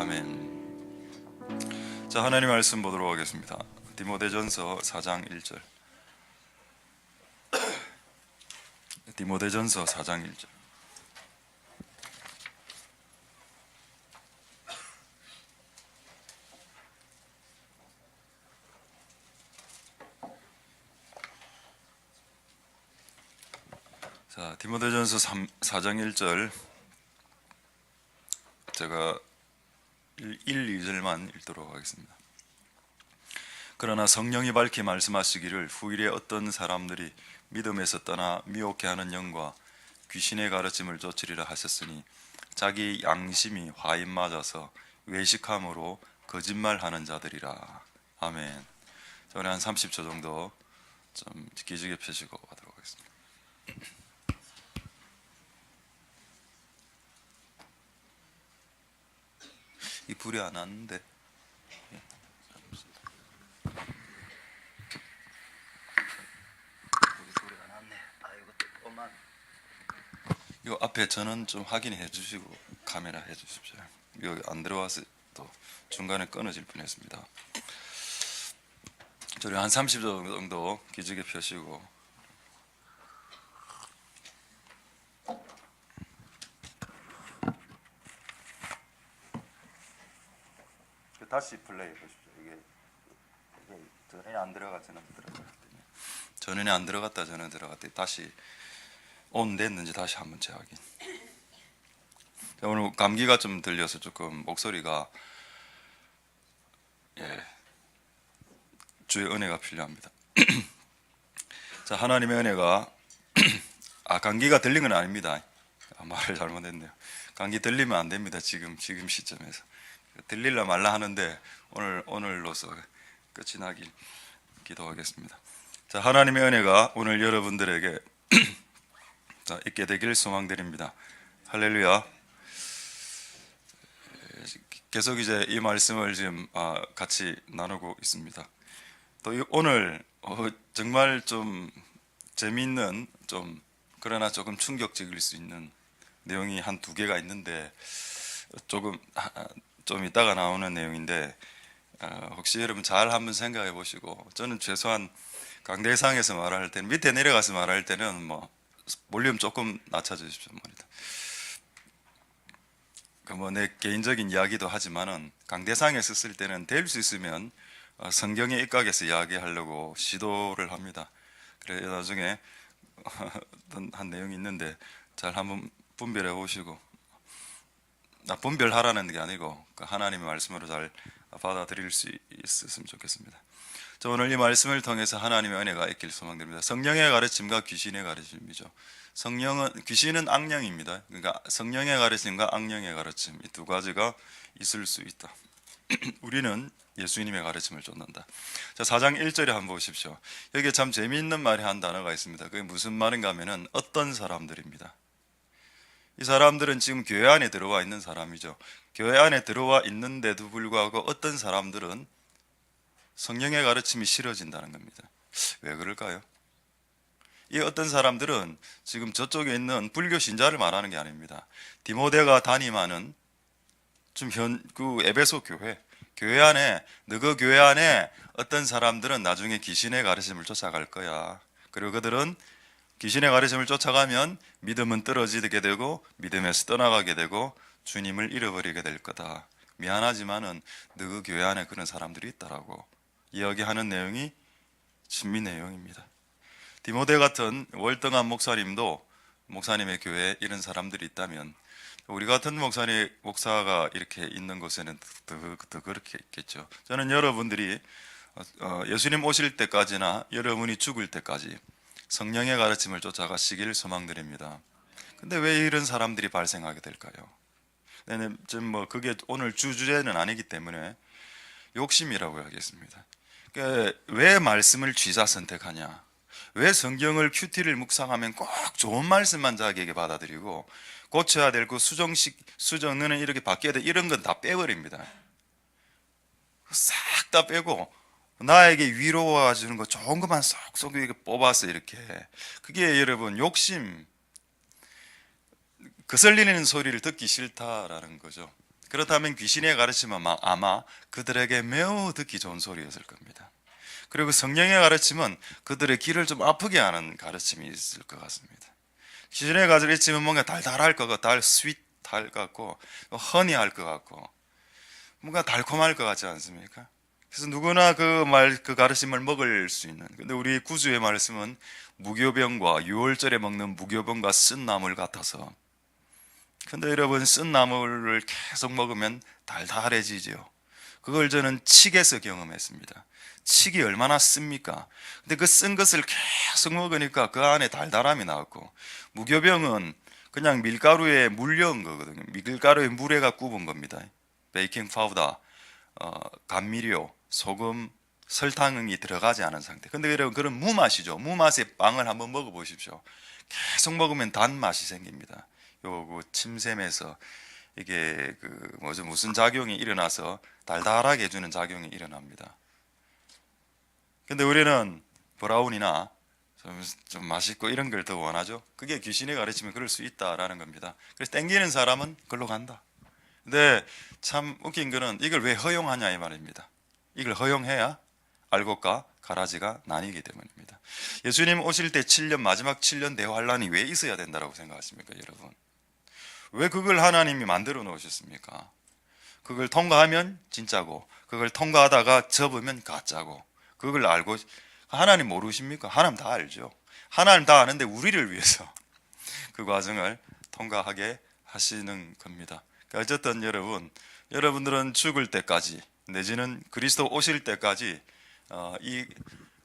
아멘. 자, 하나님 말씀 보도록 하겠습니다. 디모데전서 4장 1절. 디모데전서 4장 1절. 자, 디모데전서 4장 1절. 제가 1, 2절만 읽도록 하겠습니다. 그러나 성령이 밝히 말씀하시기를 후일에 어떤 사람들이 믿음에서 떠나 미혹해 하는 영과 귀신의 가르침을 쫓으리라 하셨으니 자기 양심이 화인 맞아서 외식함으로 거짓말하는 자들이라. 아멘. 자, 우리 한 30초 정도 좀 기지개 펴시고 가도록 하겠습니다. 이 불이 안 왔는데. 이거 앞에 전원 좀 확인해 주시고 카메라 해 주십시오. 여기 안 들어와서 또 중간에 끊어질 뻔했습니다. 저희 한 30초 정도 기지개 펴시고. 다시 플레이 보십시오. 이게 전원이 안 들어가 저는 들어갔더니 전원이 안 들어갔다 저는 들어갔더니 다시 온 됐는지 다시 한번 재확인. 오늘 감기가 좀 들려서 조금 목소리가 주의 은혜가 필요합니다. 자, 하나님의 은혜가 감기가 들린 건 아닙니다. 말을 잘못했네요. 감기 들리면 안 됩니다. 지금 시점에서 들릴라 말라 하는데 오늘로서 끝이 나길 기도하겠습니다. 자, 하나님의 은혜가 오늘 여러분들에게 자, 있게 되길 소망드립니다. 할렐루야. 계속 이제 이 말씀을 지금 같이 나누고 있습니다. 또 오늘 정말 좀 재미있는 그러나 조금 충격적일 수 있는 내용이 한 두 개가 있는데 좀 이따가 나오는 내용인데 혹시 여러분 잘 한번 생각해 보시고, 저는 최소한 강대상에서 말할 때는 밑에 내려가서 말할 때는 볼륨 조금 낮춰 주십시오. 내 개인적인 이야기도 하지만은 강대상에서 쓸 때는 될 수 있으면 성경에 입각해서 이야기하려고 시도를 합니다. 그래 나중에 어떤 한 내용이 있는데 잘 한번 분별해 보시고, 분별하라는 게 아니고 하나님의 말씀으로 잘 받아들일 수 있었으면 좋겠습니다. 자, 오늘 이 말씀을 통해서 하나님의 은혜가 있길 소망드립니다. 성령의 가르침과 귀신의 가르침이죠. 귀신은 악령입니다. 그러니까 성령의 가르침과 악령의 가르침, 이 두 가지가 있을 수 있다. 우리는 예수님의 가르침을 쫓는다. 자, 4장 1절에 한번 보십시오. 여기에 참 재미있는 말이 한 단어가 있습니다. 그게 무슨 말인가 하면은 어떤 사람들입니다. 이 사람들은 지금 교회 안에 들어와 있는 사람이죠. 교회 안에 들어와 있는데도 불구하고 어떤 사람들은 성령의 가르침이 싫어진다는 겁니다. 왜 그럴까요? 이 어떤 사람들은 지금 저쪽에 있는 불교 신자를 말하는 게 아닙니다. 디모데가 담임하는 그 에베소 교회 안에, 너그 교회 안에 어떤 사람들은 나중에 귀신의 가르침을 쫓아갈 거야. 그리고 그들은 귀신의 가르침을 쫓아가면 믿음은 떨어지게 되고 믿음에서 떠나가게 되고 주님을 잃어버리게 될 거다. 미안하지만은 너그 교회 안에 그런 사람들이 있다라고 이야기하는 내용이 친미 내용입니다. 디모데 같은 월등한 목사님의 교회에 이런 사람들이 있다면 우리 같은 목사가 이렇게 있는 곳에는 더 그렇게 있겠죠. 저는 여러분들이 예수님 오실 때까지나 여러분이 죽을 때까지 성령의 가르침을 쫓아가시길 소망드립니다. 근데 왜 이런 사람들이 발생하게 될까요? 지금 그게 오늘 주제는 아니기 때문에 욕심이라고 하겠습니다. 그러니까 왜 말씀을 쥐사 선택하냐? 왜 성경을 큐티를 묵상하면 꼭 좋은 말씀만 자기에게 받아들이고 고쳐야 될 거 수정 너는 이렇게 바뀌어야 돼 이런 건 다 빼버립니다. 싹 다 빼고 나에게 위로와 주는 거 좋은 것만 쏙쏙 이렇게 뽑아서 이렇게, 그게 여러분 욕심, 거슬리는 소리를 듣기 싫다라는 거죠. 그렇다면 귀신의 가르침은 아마 그들에게 매우 듣기 좋은 소리였을 겁니다. 그리고 성령의 가르침은 그들의 귀를 좀 아프게 하는 가르침이 있을 것 같습니다. 귀신의 가르침은 뭔가 달달할 것 같고, 스윗할 것 같고, 허니할 것 같고, 뭔가 달콤할 것 같지 않습니까? 그래서 누구나 그 가르침을 먹을 수 있는. 근데 우리 구주의 말씀은 무교병과 6월절에 먹는 무교병과 쓴 나물 같아서. 근데 여러분, 쓴 나물을 계속 먹으면 달달해지죠. 그걸 저는 칡에서 경험했습니다. 칡이 얼마나 씁니까? 근데 그 쓴 것을 계속 먹으니까 그 안에 달달함이 나왔고, 무교병은 그냥 밀가루에 물 넣은 거거든요. 밀가루에 물에가 굽은 겁니다. 베이킹 파우더, 감미료, 소금, 설탕이 들어가지 않은 상태. 근데 여러분, 그런 무맛이죠. 무맛의 빵을 한번 먹어보십시오. 계속 먹으면 단맛이 생깁니다. 요 침샘에서 이게 무슨 작용이 일어나서 달달하게 해주는 작용이 일어납니다. 근데 우리는 브라운이나 좀 맛있고 이런 걸 더 원하죠. 그게 귀신의 가르치면 그럴 수 있다라는 겁니다. 그래서 땡기는 사람은 그걸로 간다. 근데 참 웃긴 거는 이걸 왜 허용하냐 이 말입니다. 이걸 허용해야 알곡과 가라지가 나뉘기 때문입니다. 예수님 오실 때 마지막 7년 대환란이 왜 있어야 된다고 생각하십니까, 여러분? 왜 그걸 하나님이 만들어 놓으셨습니까? 그걸 통과하면 진짜고, 그걸 통과하다가 접으면 가짜고, 그걸 알고, 하나님 모르십니까? 하나님 다 알죠. 하나님 다 아는데 우리를 위해서 그 과정을 통과하게 하시는 겁니다. 그러니까 어쨌든 여러분들은 죽을 때까지 내지는 그리스도 오실 때까지 이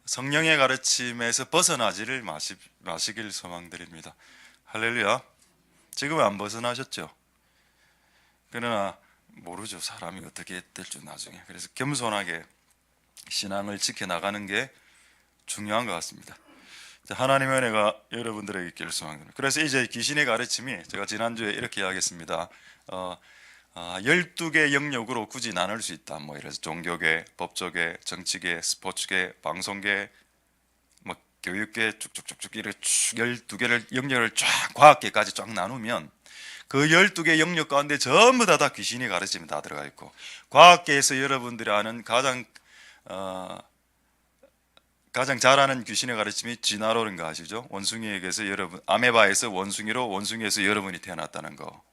성령의 가르침에서 벗어나지를 마시길 소망드립니다. 할렐루야. 지금은 안 벗어나셨죠? 그러나 모르죠. 사람이 어떻게 될 줄 나중에. 그래서 겸손하게 신앙을 지켜나가는 게 중요한 것 같습니다. 하나님의 은혜가 여러분들에게 있기를 소망합니다. 그래서 이제 귀신의 가르침이 제가 지난주에 이렇게 이야기했습니다. 12개 영역으로 굳이 나눌 수 있다. 뭐 이래서 종교계, 법조계, 정치계, 스포츠계, 방송계, 뭐 교육계 쭉쭉쭉쭉 이렇게 12개를 영역을 쫙 과학계까지 쫙 나누면 그 12개 영역 가운데 전부 다 귀신의 가르침이 다 들어가 있고, 과학계에서 여러분들이 아는 가장 잘 아는 귀신의 가르침이 진화론인 거 아시죠? 원숭이에게서 아메바에서 원숭이로, 원숭이에서 여러분이 태어났다는 거.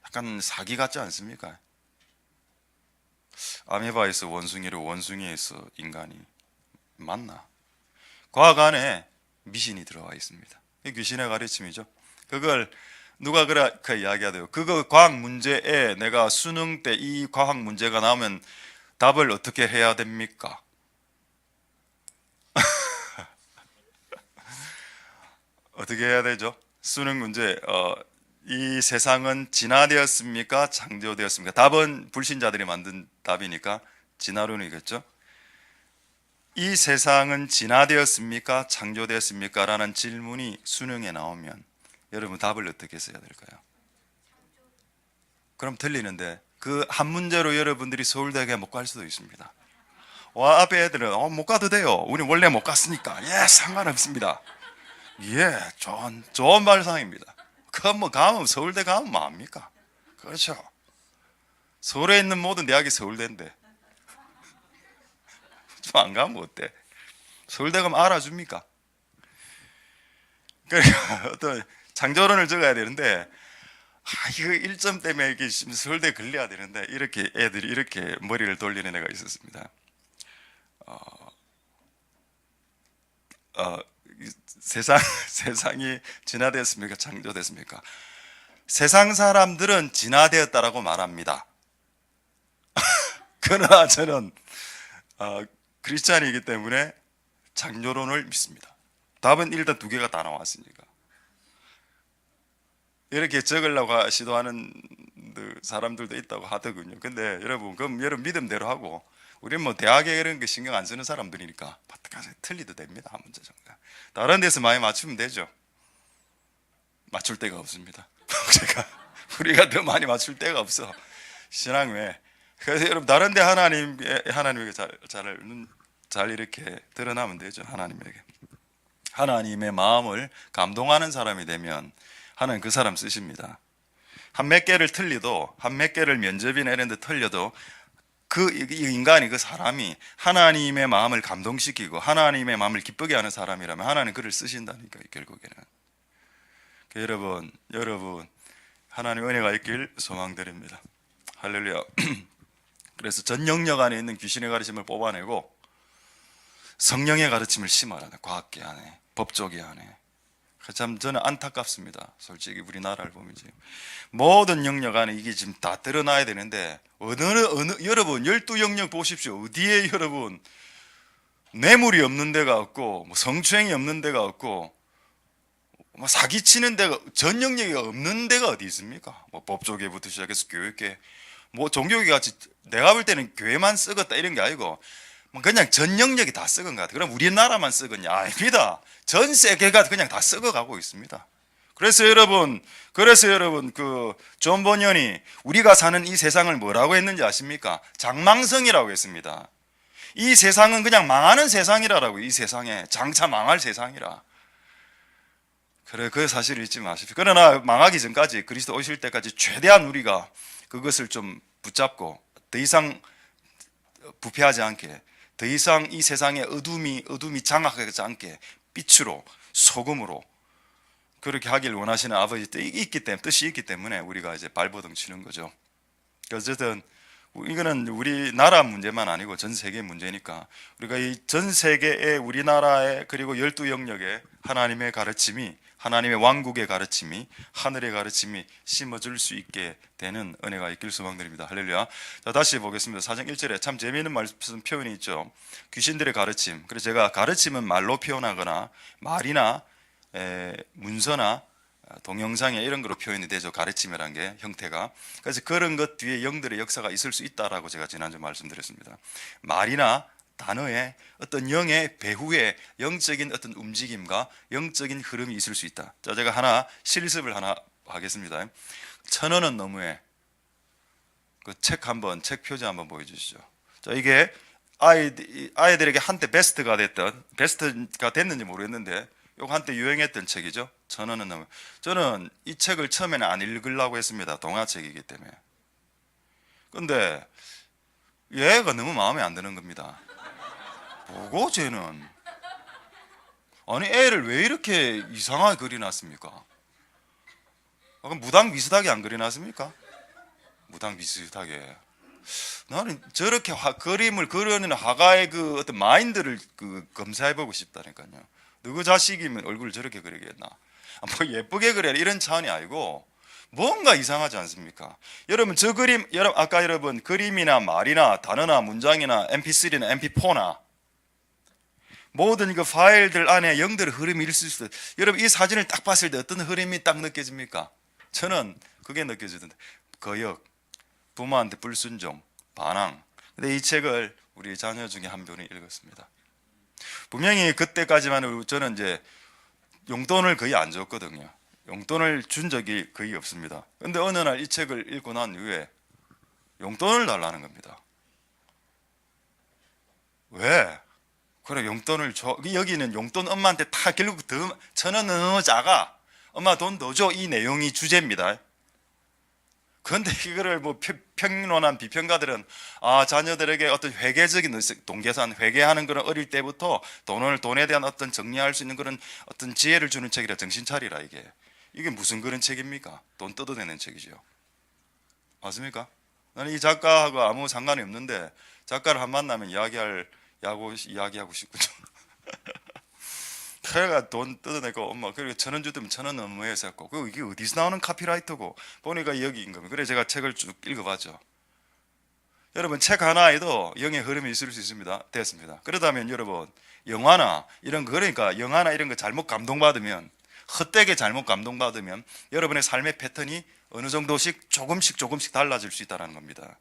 약간 사기 같지 않습니까? 아메바에서 원숭이로, 원숭이에서 인간이 맞나? 과학 안에 미신이 들어와 있습니다. 이게 귀신의 가르침이죠. 그걸 누가 그렇게 이야기하대요. 그거 과학 문제에 내가 수능 때 이 과학 문제가 나오면 답을 어떻게 해야 됩니까? 어떻게 해야 되죠? 수능 문제, 이 세상은 진화되었습니까? 창조되었습니까? 답은 불신자들이 만든 답이니까 진화론이겠죠? 이 세상은 진화되었습니까? 창조되었습니까? 라는 질문이 수능에 나오면 여러분 답을 어떻게 써야 될까요? 그럼 틀리는데 그 한 문제로 여러분들이 서울대학에 못 갈 수도 있습니다. 와, 앞에 애들은 못 가도 돼요. 우리 원래 못 갔으니까. 예, 상관없습니다. 예, 좋은 발상입니다. 그럼 뭐 가면 서울대 가면 뭐합니까? 그렇죠. 서울에 있는 모든 대학이 서울대인데 좀 안 가면 어때? 서울대 가면 알아줍니까? 그러니까 어떤 창조론을 적어야 되는데 이거 1점 때문에 이렇게 서울대 걸려야 되는데 이렇게 애들이 이렇게 머리를 돌리는 애가 있었습니다. 세상이 진화되었습니까? 창조됐습니까? 세상 사람들은 진화되었다라고 말합니다. 그러나 저는 크리스찬이기 때문에 창조론을 믿습니다. 답은 일단 두 개가 다 나왔으니까. 이렇게 적으려고 시도하는 사람들도 있다고 하더군요. 근데 여러분, 그럼 여러분 믿음대로 하고, 우리는 뭐 대학에 이런 거 신경 안 쓰는 사람들이니까 틀리도 됩니다. 한 문제 정도. 다른 데서 많이 맞추면 되죠. 맞출 데가 없습니다. 우리가 더 많이 맞출 데가 없어. 신앙 외에. 그래서 여러분 다른 데 하나님에게 잘 이렇게 드러나면 되죠. 하나님의 마음을 감동하는 사람이 되면 하나님 그 사람 쓰십니다. 한 몇 개를 틀려도, 한 몇 개를 면접이나 이런 데 틀려도 이 인간이, 그 사람이 하나님의 마음을 감동시키고 하나님의 마음을 기쁘게 하는 사람이라면 하나님 그를 쓰신다니까, 결국에는. 여러분 하나님 은혜가 있길 소망드립니다. 할렐루야. 그래서 전 영역 안에 있는 귀신의 가르침을 뽑아내고 성령의 가르침을 심어라. 과학계 안에, 법조계 안에. 참 저는 안타깝습니다. 솔직히 우리나라를 보면 지금 모든 영역 안에 이게 지금 다 드러나야 되는데 여러분 12영역 보십시오. 어디에 여러분 뇌물이 없는 데가 없고, 뭐 성추행이 없는 데가 없고, 뭐 사기치는 데가, 전 영역이 없는 데가 어디 있습니까? 뭐 법조계부터 시작해서 교육계, 뭐 종교계 같이 내가 볼 때는 교회만 썩었다 이런 게 아니고 그냥 전 영역이 다 썩은 것 같아요. 그럼 우리나라만 썩었냐? 아닙니다. 전 세계가 그냥 다 썩어가고 있습니다. 그래서 여러분 그 존 버년이 우리가 사는 이 세상을 뭐라고 했는지 아십니까? 장망성이라고 했습니다. 이 세상은 그냥 망하는 세상이라고. 이 세상에 장차 망할 세상이라. 그래, 그 사실을 잊지 마십시오. 그러나 망하기 전까지, 그리스도 오실 때까지 최대한 우리가 그것을 좀 붙잡고 더 이상 부패하지 않게, 더 이상 이 세상의 어둠이 장악하지 않게 빛으로, 소금으로 그렇게 하길 원하시는 아버지 뜻이 있기 때문에 우리가 이제 발버둥 치는 거죠. 어쨌든 이거는 우리나라 문제만 아니고 전 세계 문제니까 우리가 이 전 세계의 우리나라의 그리고 12영역의 하나님의 가르침이, 하나님의 왕국의 가르침이, 하늘의 가르침이 심어줄 수 있게 되는 은혜가 있길 소망드립니다. 할렐루야. 자, 다시 보겠습니다. 4장 1절에 참 재미있는 말씀 표현이 있죠. 귀신들의 가르침. 그래서 제가 가르침은 말로 표현하거나 말이나 문서나 동영상에 이런 거로 표현이 되죠. 가르침이라는 게 형태가. 그래서 그런 것 뒤에 영들의 역사가 있을 수 있다라고 제가 지난주 말씀드렸습니다. 말이나 단어에 어떤 영의 배후에 영적인 어떤 움직임과 영적인 흐름이 있을 수 있다. 자, 제가 하나 실습을 하나 하겠습니다. 1,000원은 너무해. 그 책 표지 한번 보여주시죠. 자, 이게 아이들에게 한때 베스트가 됐는지 모르겠는데 요거 한때 유행했던 책이죠. 1,000원은 너무. 저는 이 책을 처음에는 안 읽으려고 했습니다. 동화책이기 때문에. 근데 얘가 너무 마음에 안 드는 겁니다. 뭐고 쟤는? 아니 애를 왜 이렇게 이상하게 그려놨습니까? 그럼 무당 비슷하게 안 그려놨습니까? 무당 비슷하게. 나는 저렇게 그림을 그려내는 화가의 그 어떤 마인드를 검사해보고 싶다니까요. 누구 자식이면 얼굴을 저렇게 그리겠나? 뭐 예쁘게 그려라 이런 차원이 아니고 뭔가 이상하지 않습니까? 여러분 저 그림, 아까 여러분 그림이나 말이나 단어나 문장이나 mp3나 mp4나 모든 그 파일들 안에 영들의 흐름이 있을 수 있어요. 여러분 이 사진을 딱 봤을 때 어떤 흐름이 딱 느껴집니까? 저는 그게 느껴지던데, 거역, 부모한테 불순종, 반항. 근데 이 책을 우리 자녀 중에 한 분이 읽었습니다. 분명히 그때까지만 저는 이제 용돈을 거의 안 줬거든요. 용돈을 준 적이 거의 없습니다. 근데 어느 날 이 책을 읽고 난 이후에 용돈을 달라는 겁니다. 왜? 그래, 용돈을 줘. 여기는 용돈 엄마한테 다 결국 더 1,000원 너무 작아. 엄마 돈 더 줘. 이 내용이 주제입니다. 그런데 이거를 뭐 평론한 비평가들은 자녀들에게 어떤 회계적인 동계산 회계하는 그런 어릴 때부터 돈에 대한 어떤 정리할 수 있는 그런 어떤 지혜를 주는 책이라, 정신 차리라. 이게 무슨 그런 책입니까? 돈 뜯어내는 책이죠. 맞습니까? 나는 이 작가하고 아무 상관이 없는데 작가를 한 만나면 이야기하고 싶군요. 걔가 돈 뜯어내고 엄마 그리고 1,000원 주면 1,000원 너무해서 했고 이게 어디서 나오는 카피라이터고 보니까 여기인 겁니다. 그래서 제가 책을 쭉 읽어봤죠. 여러분 책 하나에도 영의 흐름이 있을 수 있습니다. 됐습니다. 그러다면 여러분 영화나 이런 거, 그러니까 영화나 이런 거 잘못 감동받으면, 헛되게 잘못 감동받으면 여러분의 삶의 패턴이 어느 정도씩 조금씩 달라질 수 있다는 겁니다.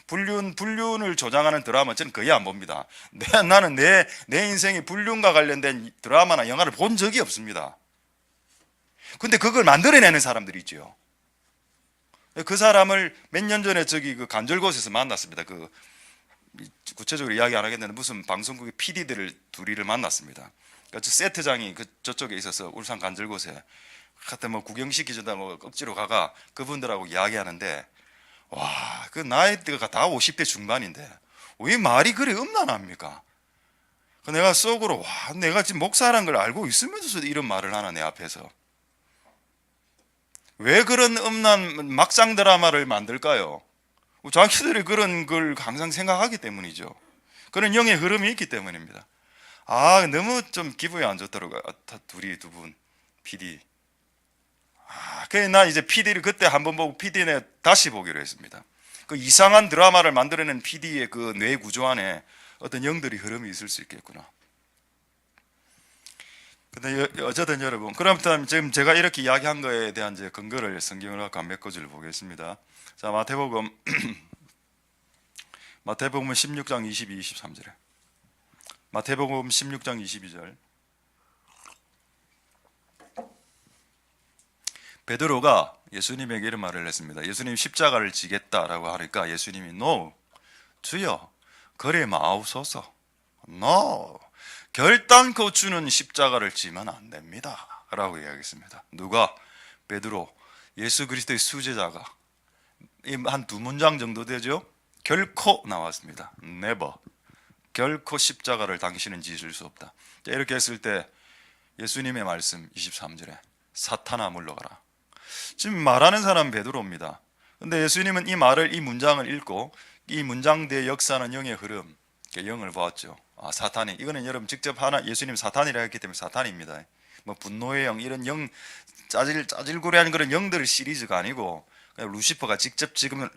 불륜을 조장하는 드라마 저는 거의 안 봅니다. 나는 내 인생이 불륜과 관련된 드라마나 영화를 본 적이 없습니다. 근데 그걸 만들어내는 사람들이 있죠. 그 사람을 몇 년 전에 그 간절곶에서 만났습니다. 구체적으로 이야기 안 하겠는데 무슨 방송국의 PD들을 둘이를 만났습니다. 그러니까 세트장이 저쪽에 있어서 울산 간절곶에. 하여튼 뭐 구경시키준다 뭐 억지로 가가 그분들하고 이야기하는데, 와, 그 나이대가 다 50대 중반인데 왜 말이 그리 음란합니까? 내가 속으로, 와, 내가 지금 목사라는 걸 알고 있으면서도 이런 말을 하나 내 앞에서. 왜 그런 음란 막장 드라마를 만들까요? 자기들이 그런 걸 항상 생각하기 때문이죠. 그런 영의 흐름이 있기 때문입니다. 아, 너무 좀 기분이 안 좋더라고요. 둘이 두 분 PD. 그래 나 이제 PD를 그때 한번 보고 PD네 다시 보기로 했습니다. 그 이상한 드라마를 만들어낸 PD의 그 뇌 구조 안에 어떤 영들이 흐름이 있을 수 있겠구나. 근데 어쨌든 여러분, 그럼 지금 제가 이렇게 이야기한 거에 대한 이제 근거를 성경을 갖고 몇 가지를 보겠습니다. 자, 마태복음 마태복음 16장 22, 23절에 마태복음 16장 22절. 베드로가 예수님에게 이런 말을 했습니다. 예수님 십자가를 지겠다라고 하니까 예수님이 No, 주여 그리 마옵소서. No, 결단코 주는 십자가를 지면 안 됩니다 라고 이야기했습니다. 누가? 베드로, 예수 그리스도의 수제자가. 한 두 문장 정도 되죠? 결코 나왔습니다. Never, 결코 십자가를 당신은 지실 수 없다. 이렇게 했을 때 예수님의 말씀 23절에 사탄아 물러가라. 지금 말하는 사람은 베드로입니다. 근데 예수님은 이 말을, 이 문장을 읽고 이 문장 뒤에 역사하는 영의 흐름, 영을 보았죠. 아, 사탄이, 이거는 여러분 직접 하나, 예수님 사탄이라 했기 때문에 사탄입니다. 뭐 분노의 영, 이런 영, 짜질구레한 그런 영들 시리즈가 아니고 그냥 루시퍼가 직접 지금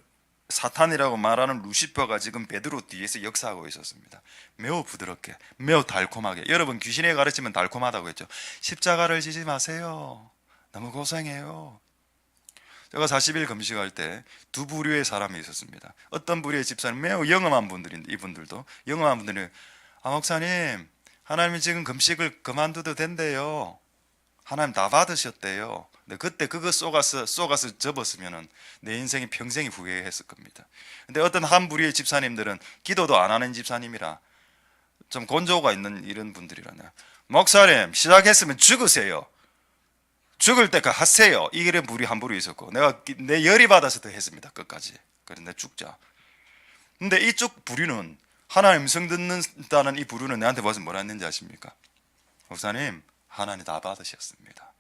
사탄이라고 말하는 루시퍼가 지금 베드로 뒤에서 역사하고 있었습니다. 매우 부드럽게, 매우 달콤하게. 여러분 귀신에 가르치면 달콤하다고 했죠. 십자가를 지지 마세요. 너무 고생해요. 제가 40일 금식할 때 두 부류의 사람이 있었습니다. 어떤 부류의 집사는 매우 영험한 분들인데, 이분들도 영험한 분들이, 아, 목사님, 하나님이 지금 금식을 그만둬도 된대요. 하나님 다 받으셨대요. 근데 그때 그거 쏘가서 접었으면 내 인생이 평생이 후회했을 겁니다. 근데 어떤 한 부류의 집사님들은 기도도 안 하는 집사님이라 좀 곤조가 있는 이런 분들이라네요. 목사님, 시작했으면 죽으세요. 죽을 때까지 하세요. 이런 부류 한 부류 있었고, 내 열이 받아서 더 했습니다. 끝까지. 그런데 죽자. 근데 이쪽 부류는, 하나님 음성 듣는다는 이 부류는 내한테 와서 뭐라 했는지 아십니까? 목사님, 하나님 다 받으셨습니다.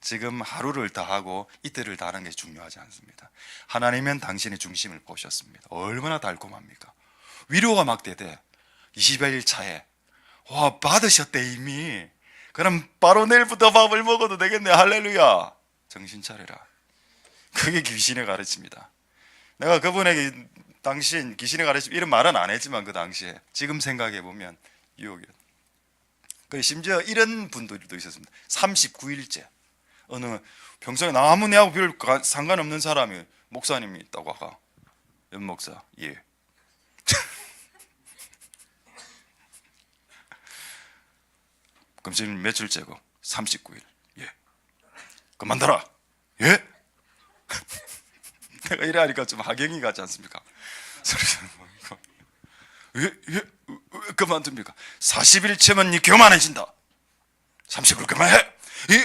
지금 하루를 다 하고 이틀을 다 하는 게 중요하지 않습니다. 하나님은 당신의 중심을 보셨습니다. 얼마나 달콤합니까? 위로가 막 되대. 20일 차에, 와, 받으셨대 이미. 그럼 바로 내일부터 밥을 먹어도 되겠네. 할렐루야. 정신 차려라. 그게 귀신의 가르침입니다. 내가 그분에게 당신 귀신의 가르침 이런 말은 안 했지만 그 당시에 지금 생각해 보면 유혹이었. 심지어 이런 분들도 있었습니다. 39일째 어느 평소에 아무 내하고 별 상관없는 사람이 목사님이 있다고 하가, 연 목사, 예. 그럼 지금 며칠째고? 39일. 예. 그만둬라. 예? 내가 이래 하니까 좀 하경이 같지 않습니까? 예? 그만둡니까? 40일 채면 니 교만해진다. 30일 그만해. 예.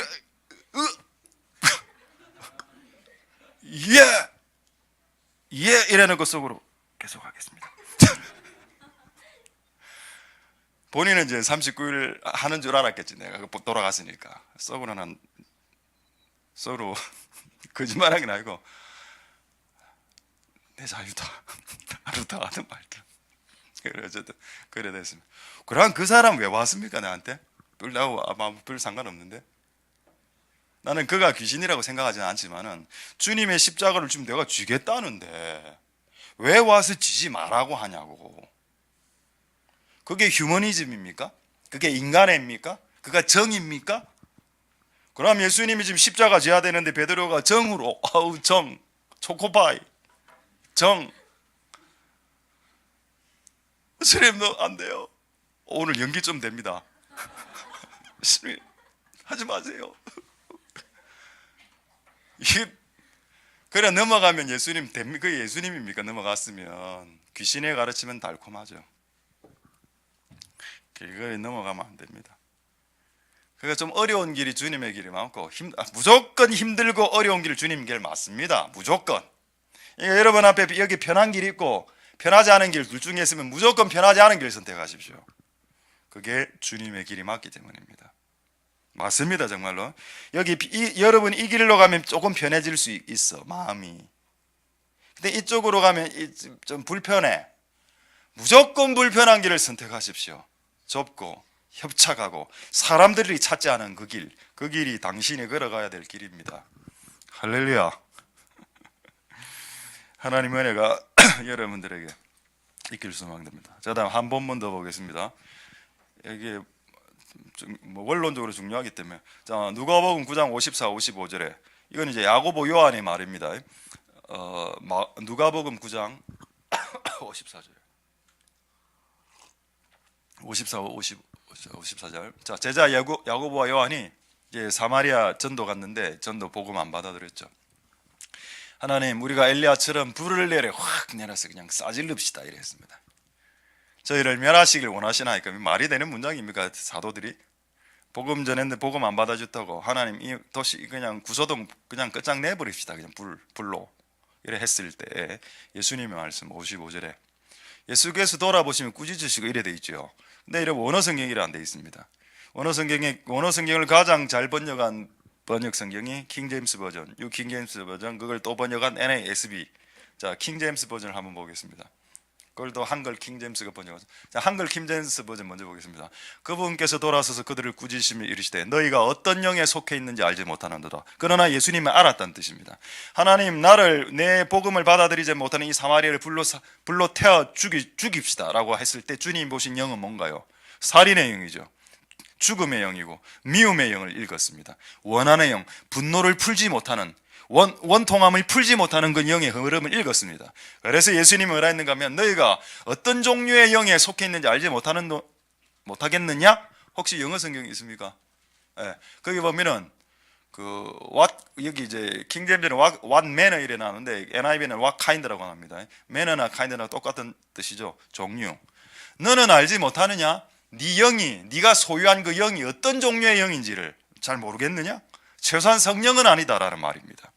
예. 이라는 것 속으로 계속 하겠습니다. 본인은 이제 39일 하는 줄 알았겠지. 내가 돌아갔으니까. 속으로는 서로 거짓말하긴 아니고 내 자유다. 하루다 하는 말들. 그래 어쨌든 그래 됐습니다. 그럼 그 사람 왜 왔습니까 나한테? 별 상관없는데. 나는 그가 귀신이라고 생각하지는 않지만은 주님의 십자가를 지금 내가 쥐겠다는데 왜 와서 지지 말라고 하냐고. 그게 휴머니즘입니까? 그게 인간애입니까? 그가 정입니까? 그럼 예수님이 지금 십자가 지어야 되는데 베드로가 정으로, 아우 정, 초코파이, 정. 스님 너 안 돼요. 오늘 연기 좀 됩니다. 스님 하지 마세요. 그래 넘어가면 예수님 됩니까? 그게 예수님입니까? 넘어갔으면 귀신의 가르치면 달콤하죠. 그거에 넘어가면 안 됩니다. 그러니까 좀 어려운 길이 주님의 길이 많고 무조건 힘들고 어려운 길이 주님 길 맞습니다. 무조건. 그러니까 여러분 앞에 여기 편한 길이 있고 편하지 않은 길 둘 중에 있으면 무조건 편하지 않은 길을 선택하십시오. 그게 주님의 길이 맞기 때문입니다. 맞습니다. 정말로 여기 여러분 이 길로 가면 조금 편해질 수 있어 마음이. 근데 이쪽으로 가면 좀 불편해. 무조건 불편한 길을 선택하십시오. 좁고 협착하고 사람들이 찾지 않은 그 길이 당신이 걸어가야 될 길입니다. 할렐루야. 하나님의 은혜가 여러분들에게 있길 소망됩니다. 자, 다음 한 번만 더 보겠습니다. 이게 원론적으로 중요하기 때문에. 자, 누가복음 9장 54, 55절에 이건 이제 야고보 요한의 말입니다. 누가복음 9장 54절. 54절. 자, 제자 야고보와 요한이 이제 사마리아 전도 갔는데 전도 복음 안 받아들였죠. 하나님, 우리가 엘리야처럼 불을 확 내려서 그냥 싸질릅시다 이랬습니다. 저희를 멸하시길 원하시나이까? 말이 되는 문장입니까? 사도들이 복음 전했는데 복음 안 받아줬다고 하나님 이 도시 그냥 구소동 그냥 끝장내버립시다 그냥 불로 이래 했을 때 예수님의 말씀 55절에 예수께서 돌아보시면 꾸짖으시고 이래 돼 있죠. 근데 이런 원어 성경이라 안 돼 있습니다. 원어 성경을 가장 잘 번역한 번역 성경이 킹 제임스 버전, 킹 제임스 버전, 그걸 또 번역한 NASB. 자, 킹 제임스 버전을 한번 보겠습니다. 그걸 또 한글 킹 제임스가 번역해서. 자, 한글 킹 제임스 버전 먼저 보겠습니다. 그분께서 돌아서서 그들을 꾸짖으시며 이르시되 너희가 어떤 영에 속해 있는지 알지 못하는도다. 그러나 예수님은 알았다는 뜻입니다. 하나님, 나를 내 복음을 받아들이지 못하는 이 사마리아를 불로 태워 죽입시다라고 했을 때 주님 보신 영은 뭔가요? 살인의 영이죠. 죽음의 영이고 미움의 영을 읽었습니다. 원한의 영, 분노를 풀지 못하는 원통함을 풀지 못하는 그 영의 흐름을 읽었습니다. 그래서 예수님은 뭐라 했는가 하면 너희가 어떤 종류의 영에 속해 있는지 알지 못하겠느냐? 혹시 영어 성경이 있습니까? 네, 거기 보면은 여기 이제 킹제임스는 what manner 이래 나오는데 NIV는 what kind라고 합니다. manner나 kind나 똑같은 뜻이죠. 종류. 너는 알지 못하느냐? 네 영이, 네가 소유한 그 영이 어떤 종류의 영인지를 잘 모르겠느냐? 최소한 성령은 아니다라는 말입니다.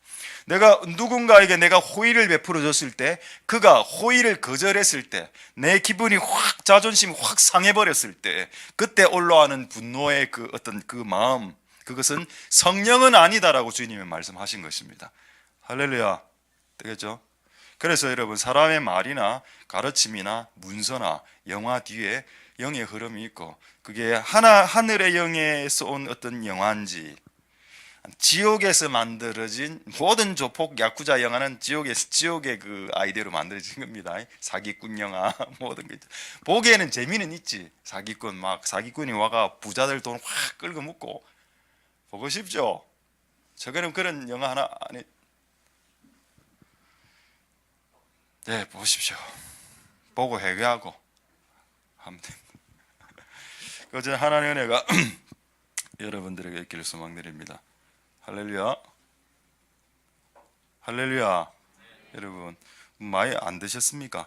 누군가에게 내가 호의를 베풀어 줬을 때, 그가 호의를 거절했을 때, 내 기분이 자존심이 확 상해버렸을 때, 그때 올라오는 분노의 그 어떤 그 마음, 그것은 성령은 아니다라고 주님이 말씀하신 것입니다. 할렐루야. 되겠죠? 그래서 여러분, 사람의 말이나 가르침이나 문서나 영화 뒤에 영의 흐름이 있고, 그게 하늘의 영에서 온 어떤 영화인지, 지옥에서 만들어진 모든 조폭 야쿠자 영화는 지옥의 그 아이디어로 만들어진 겁니다. 사기꾼 영화 모든 게 보기에는 재미는 있지. 사기꾼이 와가 부자들 돈 확 끌고 묶고 보고 싶죠. 저거는 그런 영화 하나 아니. 네, 보십시오. 보고 회개하고 하면 됩니다. 어쨌든 하나님의 은혜가 여러분들에게 있기를 소망드립니다. 할렐루야. 할렐루야. 여러분 많이 안 드셨습니까?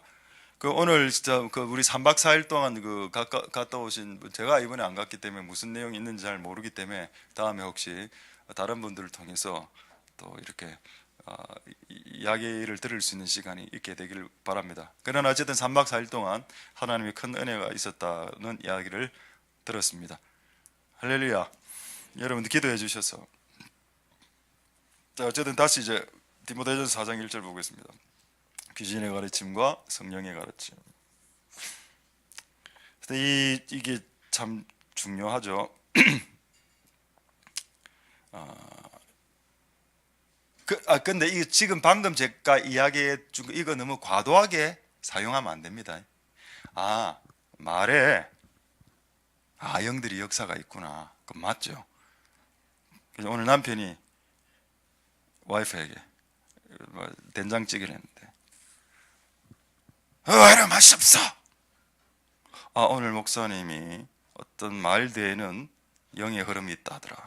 오늘 진짜 우리 3박 4일 동안 갔다 오신 제가 이번에 안 갔기 때문에 무슨 내용이 있는지 잘 모르기 때문에 다음에 혹시 다른 분들을 통해서 또 이렇게 이야기를 들을 수 있는 시간이 있게 되길 바랍니다. 그러나 어쨌든 3박 4일 동안 하나님의 큰 은혜가 있었다는 이야기를 들었습니다. 할렐루야. 여러분들 기도해 주셔서. 자, 어쨌든 다시 이제 디모데전서 4장 1절 보겠습니다. 귀신의 가르침과 성령의 가르침. 이게 참 중요하죠. 근데 이 지금 방금 제가 이야기해 준 거 이거 너무 과도하게 사용하면 안 됩니다. 말에 영들이 역사가 있구나. 그건 맞죠. 그래서 오늘 남편이 와이프에게 된장찌개를 했는데 이러 맛이 없어. 오늘 목사님이 어떤 말 뒤에는 영의 흐름이 있다 하더라.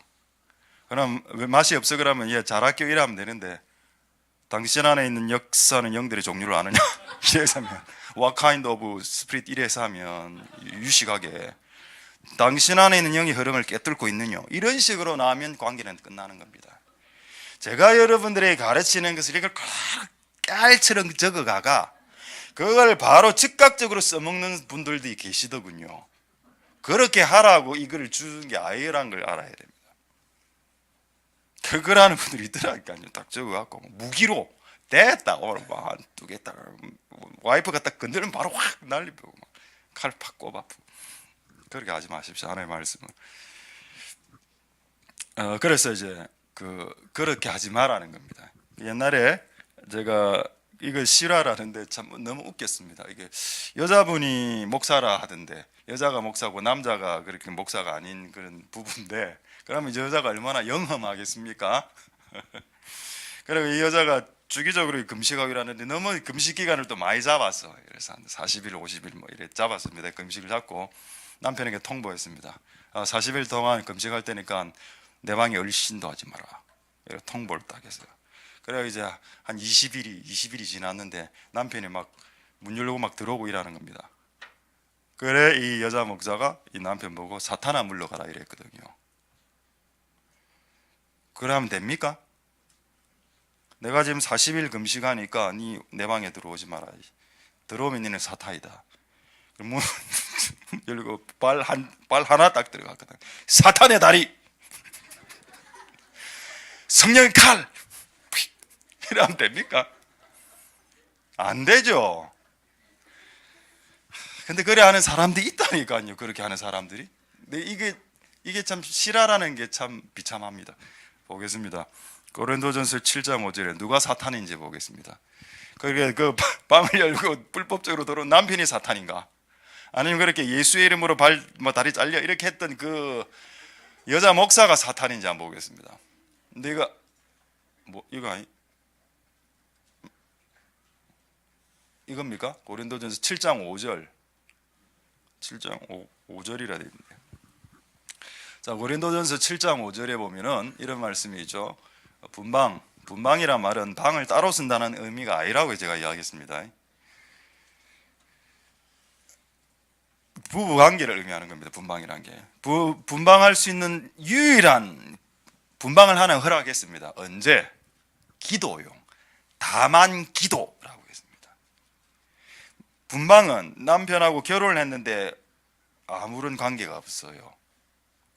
그럼 왜 맛이 없어 그러면 잘할게요 이러면 되는데 당신 안에 있는 역사는 영들의 종류를 아느냐? 이래서 하면 What kind of spirit 이래서 하면 유식하게 당신 안에 있는 영의 흐름을 깨뚫고 있느냐, 이런 식으로 나오면 관계는 끝나는 겁니다. 제가 여러분들에게 가르치는 것을 이걸 깔처럼 적어가가 그걸 바로 즉각적으로 써먹는 분들도 계시더군요. 그렇게 하라고 이걸 주는 게 아니란 걸 알아야 됩니다. 그걸 하는 분들이 있더라니까요. 딱 적어갖고 무기로 됐다 오늘 한두 개 딱 와이프가 딱 건드리면 바로 확 날리고 칼 팍 꼽아. 그렇게 하지 마십시오. 하나님의 말씀은. 그래서 이제 그렇게 하지 말라는 겁니다. 옛날에 제가 이걸 실화라는데 참 너무 웃겼습니다. 이게 여자분이 목사라 하던데, 여자가 목사고 남자가 그렇게 목사가 아닌 그런 부부인데, 그러면 이제 여자가 얼마나 영험하겠습니까? 그리고 이 여자가 주기적으로 금식하기로 하는데 너무 금식 기간을 또 많이 잡았어. 그래서 한 40일, 50일 뭐 이래 잡았습니다. 금식을 잡고 남편에게 통보했습니다. 40일 동안 금식할 때니까 내 방에 얼씬도 하지 마라. 이렇게 통보를 딱 했어요. 그래 이제 한 20일이 지났는데 남편이 막 문 열고 막 들어오고 이러는 겁니다. 그래 이 여자 목사가 이 남편 보고 사탄아 물러가라 이랬거든요. 그러면 됩니까? 내가 지금 40일 금식하니까 네 내 방에 들어오지 마라. 들어오면 너는 사탄이다. 문 열고 발 하나 딱 들어갔거든. 사탄의 다리, 성령의 칼, 이러면 됩니까? 안 되죠. 근데 그래 하는 사람들이 있다니까요. 그렇게 하는 사람들이. 근데 이게 참 실화라는 게 참 비참합니다. 보겠습니다. 고린도전서 7장 5절에 누가 사탄인지 보겠습니다. 그게 그 방을 열고 불법적으로 들어온 남편이 사탄인가? 아니면 그렇게 예수의 이름으로 다리 잘려 이렇게 했던 그 여자 목사가 사탄인지 한번 보겠습니다. 근데 이거 아니? 이겁니까? 고린도전서 7장 5절. 7장 5절이라 되어 있네요. 자, 고린도전서 7장 5절에 보면은 이런 말씀이 있죠. 분방이란 말은 방을 따로 쓴다는 의미가 아니라고 제가 이야기했습니다. 부부 관계를 의미하는 겁니다. 분방이란 게. 분방할 수 있는 유일한 분방을 하나 허락했습니다. 언제? 기도용. 다만 기도라고 했습니다. 분방은 남편하고 결혼을 했는데 아무런 관계가 없어요.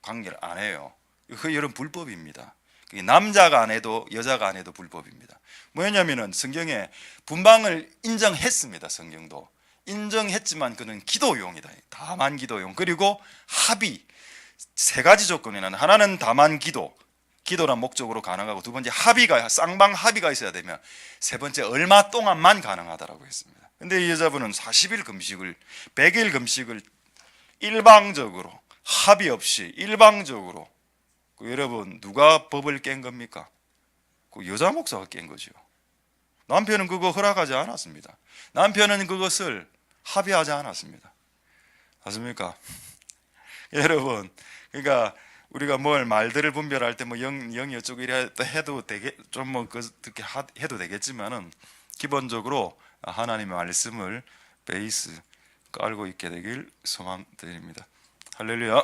관계를 안 해요. 그 여러분 불법입니다. 남자가 안 해도 여자가 안 해도 불법입니다. 뭐냐면은 성경에 분방을 인정했습니다. 성경도 인정했지만 그는 기도용이다. 다만 기도용. 그리고 합의, 세 가지 조건이 나는 하나는 다만 기도란 목적으로 가능하고, 두 번째 합의가 쌍방 합의가 있어야 되며, 세 번째 얼마 동안만 가능하다라고 했습니다. 근데 이 여자분은 40일 금식을 100일 금식을 일방적으로 합의 없이 일방적으로, 여러분 누가 법을 깬 겁니까? 그 여자 목사가 깬 거죠. 남편은 그거 허락하지 않았습니다. 남편은 그것을 합의하지 않았습니다. 맞습니까? 여러분, 그러니까 우리가 말들을 분별할 때 영이 어쩌고 이래 해도 되게 좀 그렇게 해도 되겠지만은 기본적으로 하나님의 말씀을 베이스 깔고 있게 되길 소망드립니다. 할렐루야.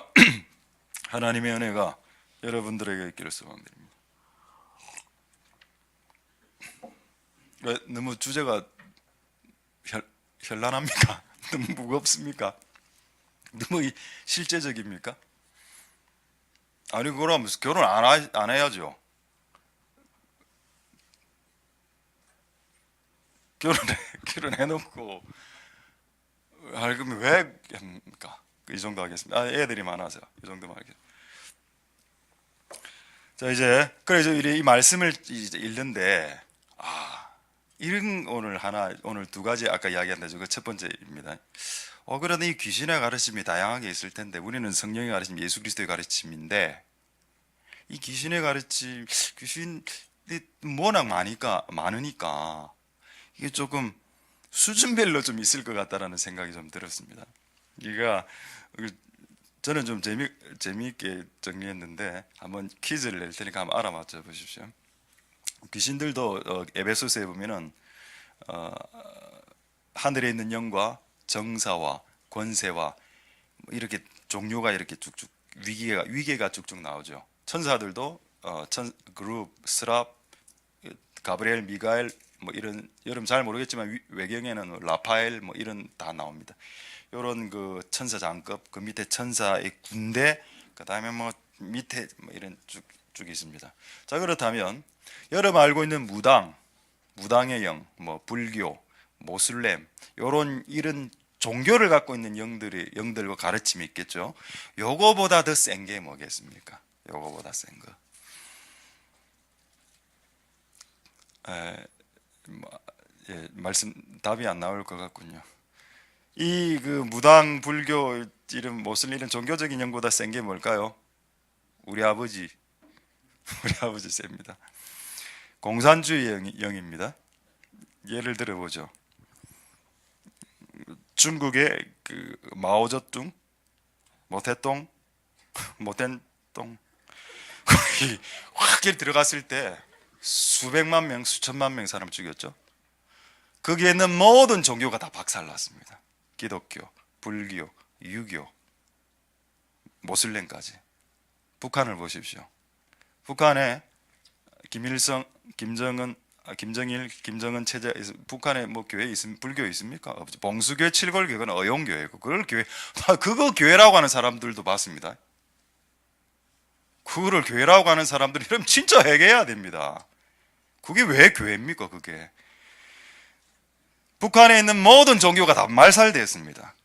하나님의 은혜가 여러분들에게 있기를 소망드립니다. 왜 너무 주제가 현란합니까? 너무 무겁습니까? 너무 실제적입니까? 아니 그럼 결혼 안 해야죠. 결혼해놓고 그러면 왜 합니까? 이 정도 하겠습니다. 애들이 많아서 이 정도만 하겠습니다. 자, 이제 그래서 이 말씀을 이제 읽는데 이런 오늘 두 가지 아까 이야기한다. 그 첫 번째입니다. 그러나 이 귀신의 가르침이 다양하게 있을 텐데 우리는 성령의 가르침, 예수 그리스도의 가르침인데 이 귀신의 가르침, 귀신이 워낙 많으니까 이게 조금 수준별로 좀 있을 것 같다라는 생각이 좀 들었습니다. 저는 좀 재미있게 정리했는데 한번 퀴즈를 낼 테니까 한번 알아맞혀 보십시오. 귀신들도 에베소서에 보면은 하늘에 있는 영과 정사와 권세와 이렇게 종류가 이렇게 쭉쭉 위계가 쭉쭉 나오죠. 천사들도 그룹, 스랍, 가브리엘, 미가엘 뭐 이런 여러분 잘 모르겠지만 외경에는 라파엘 뭐 이런 다 나옵니다. 이런 그 천사 장급, 그 밑에 천사의 군대, 그다음에 뭐 밑에 뭐 이런 쭉 있습니다. 자, 그렇다면 여러분 알고 있는 무당의 영, 뭐 불교, 모슬렘 이런 종교를 갖고 있는 영들과 가르침이 있겠죠. 요거보다 더 센 게 뭐겠습니까? 요거보다 센 거. 말씀 답이 안 나올 것 같군요. 이 그 무당, 불교, 이런 모슬림 이런 종교적인 영보다 센 게 뭘까요? 우리 아버지 셉니다. 공산주의 영입니다. 예를 들어보죠. 중국의 그 마오쩌둥, 모태똥, 모텐똥 거기 확 들어갔을 때 수백만 명, 수천만 명 사람 죽였죠. 거기에 있는 모든 종교가 다 박살났습니다. 기독교, 불교, 유교, 모슬렘까지. 북한을 보십시오. 북한에 김일성, 김정은, 김정일, 김정은 체제, 북한에 뭐 교회 불교 있습니까? 없죠. 봉수교회, 칠골교회는 어용교회고 그걸 그거 교회라고 하는 사람들도 봤습니다. 그거를 교회라고 하는 사람들이 그럼 진짜 회개해야 됩니다. 그게 왜 교회입니까? 그게 북한에 있는 모든 종교가 다 말살됐습니다.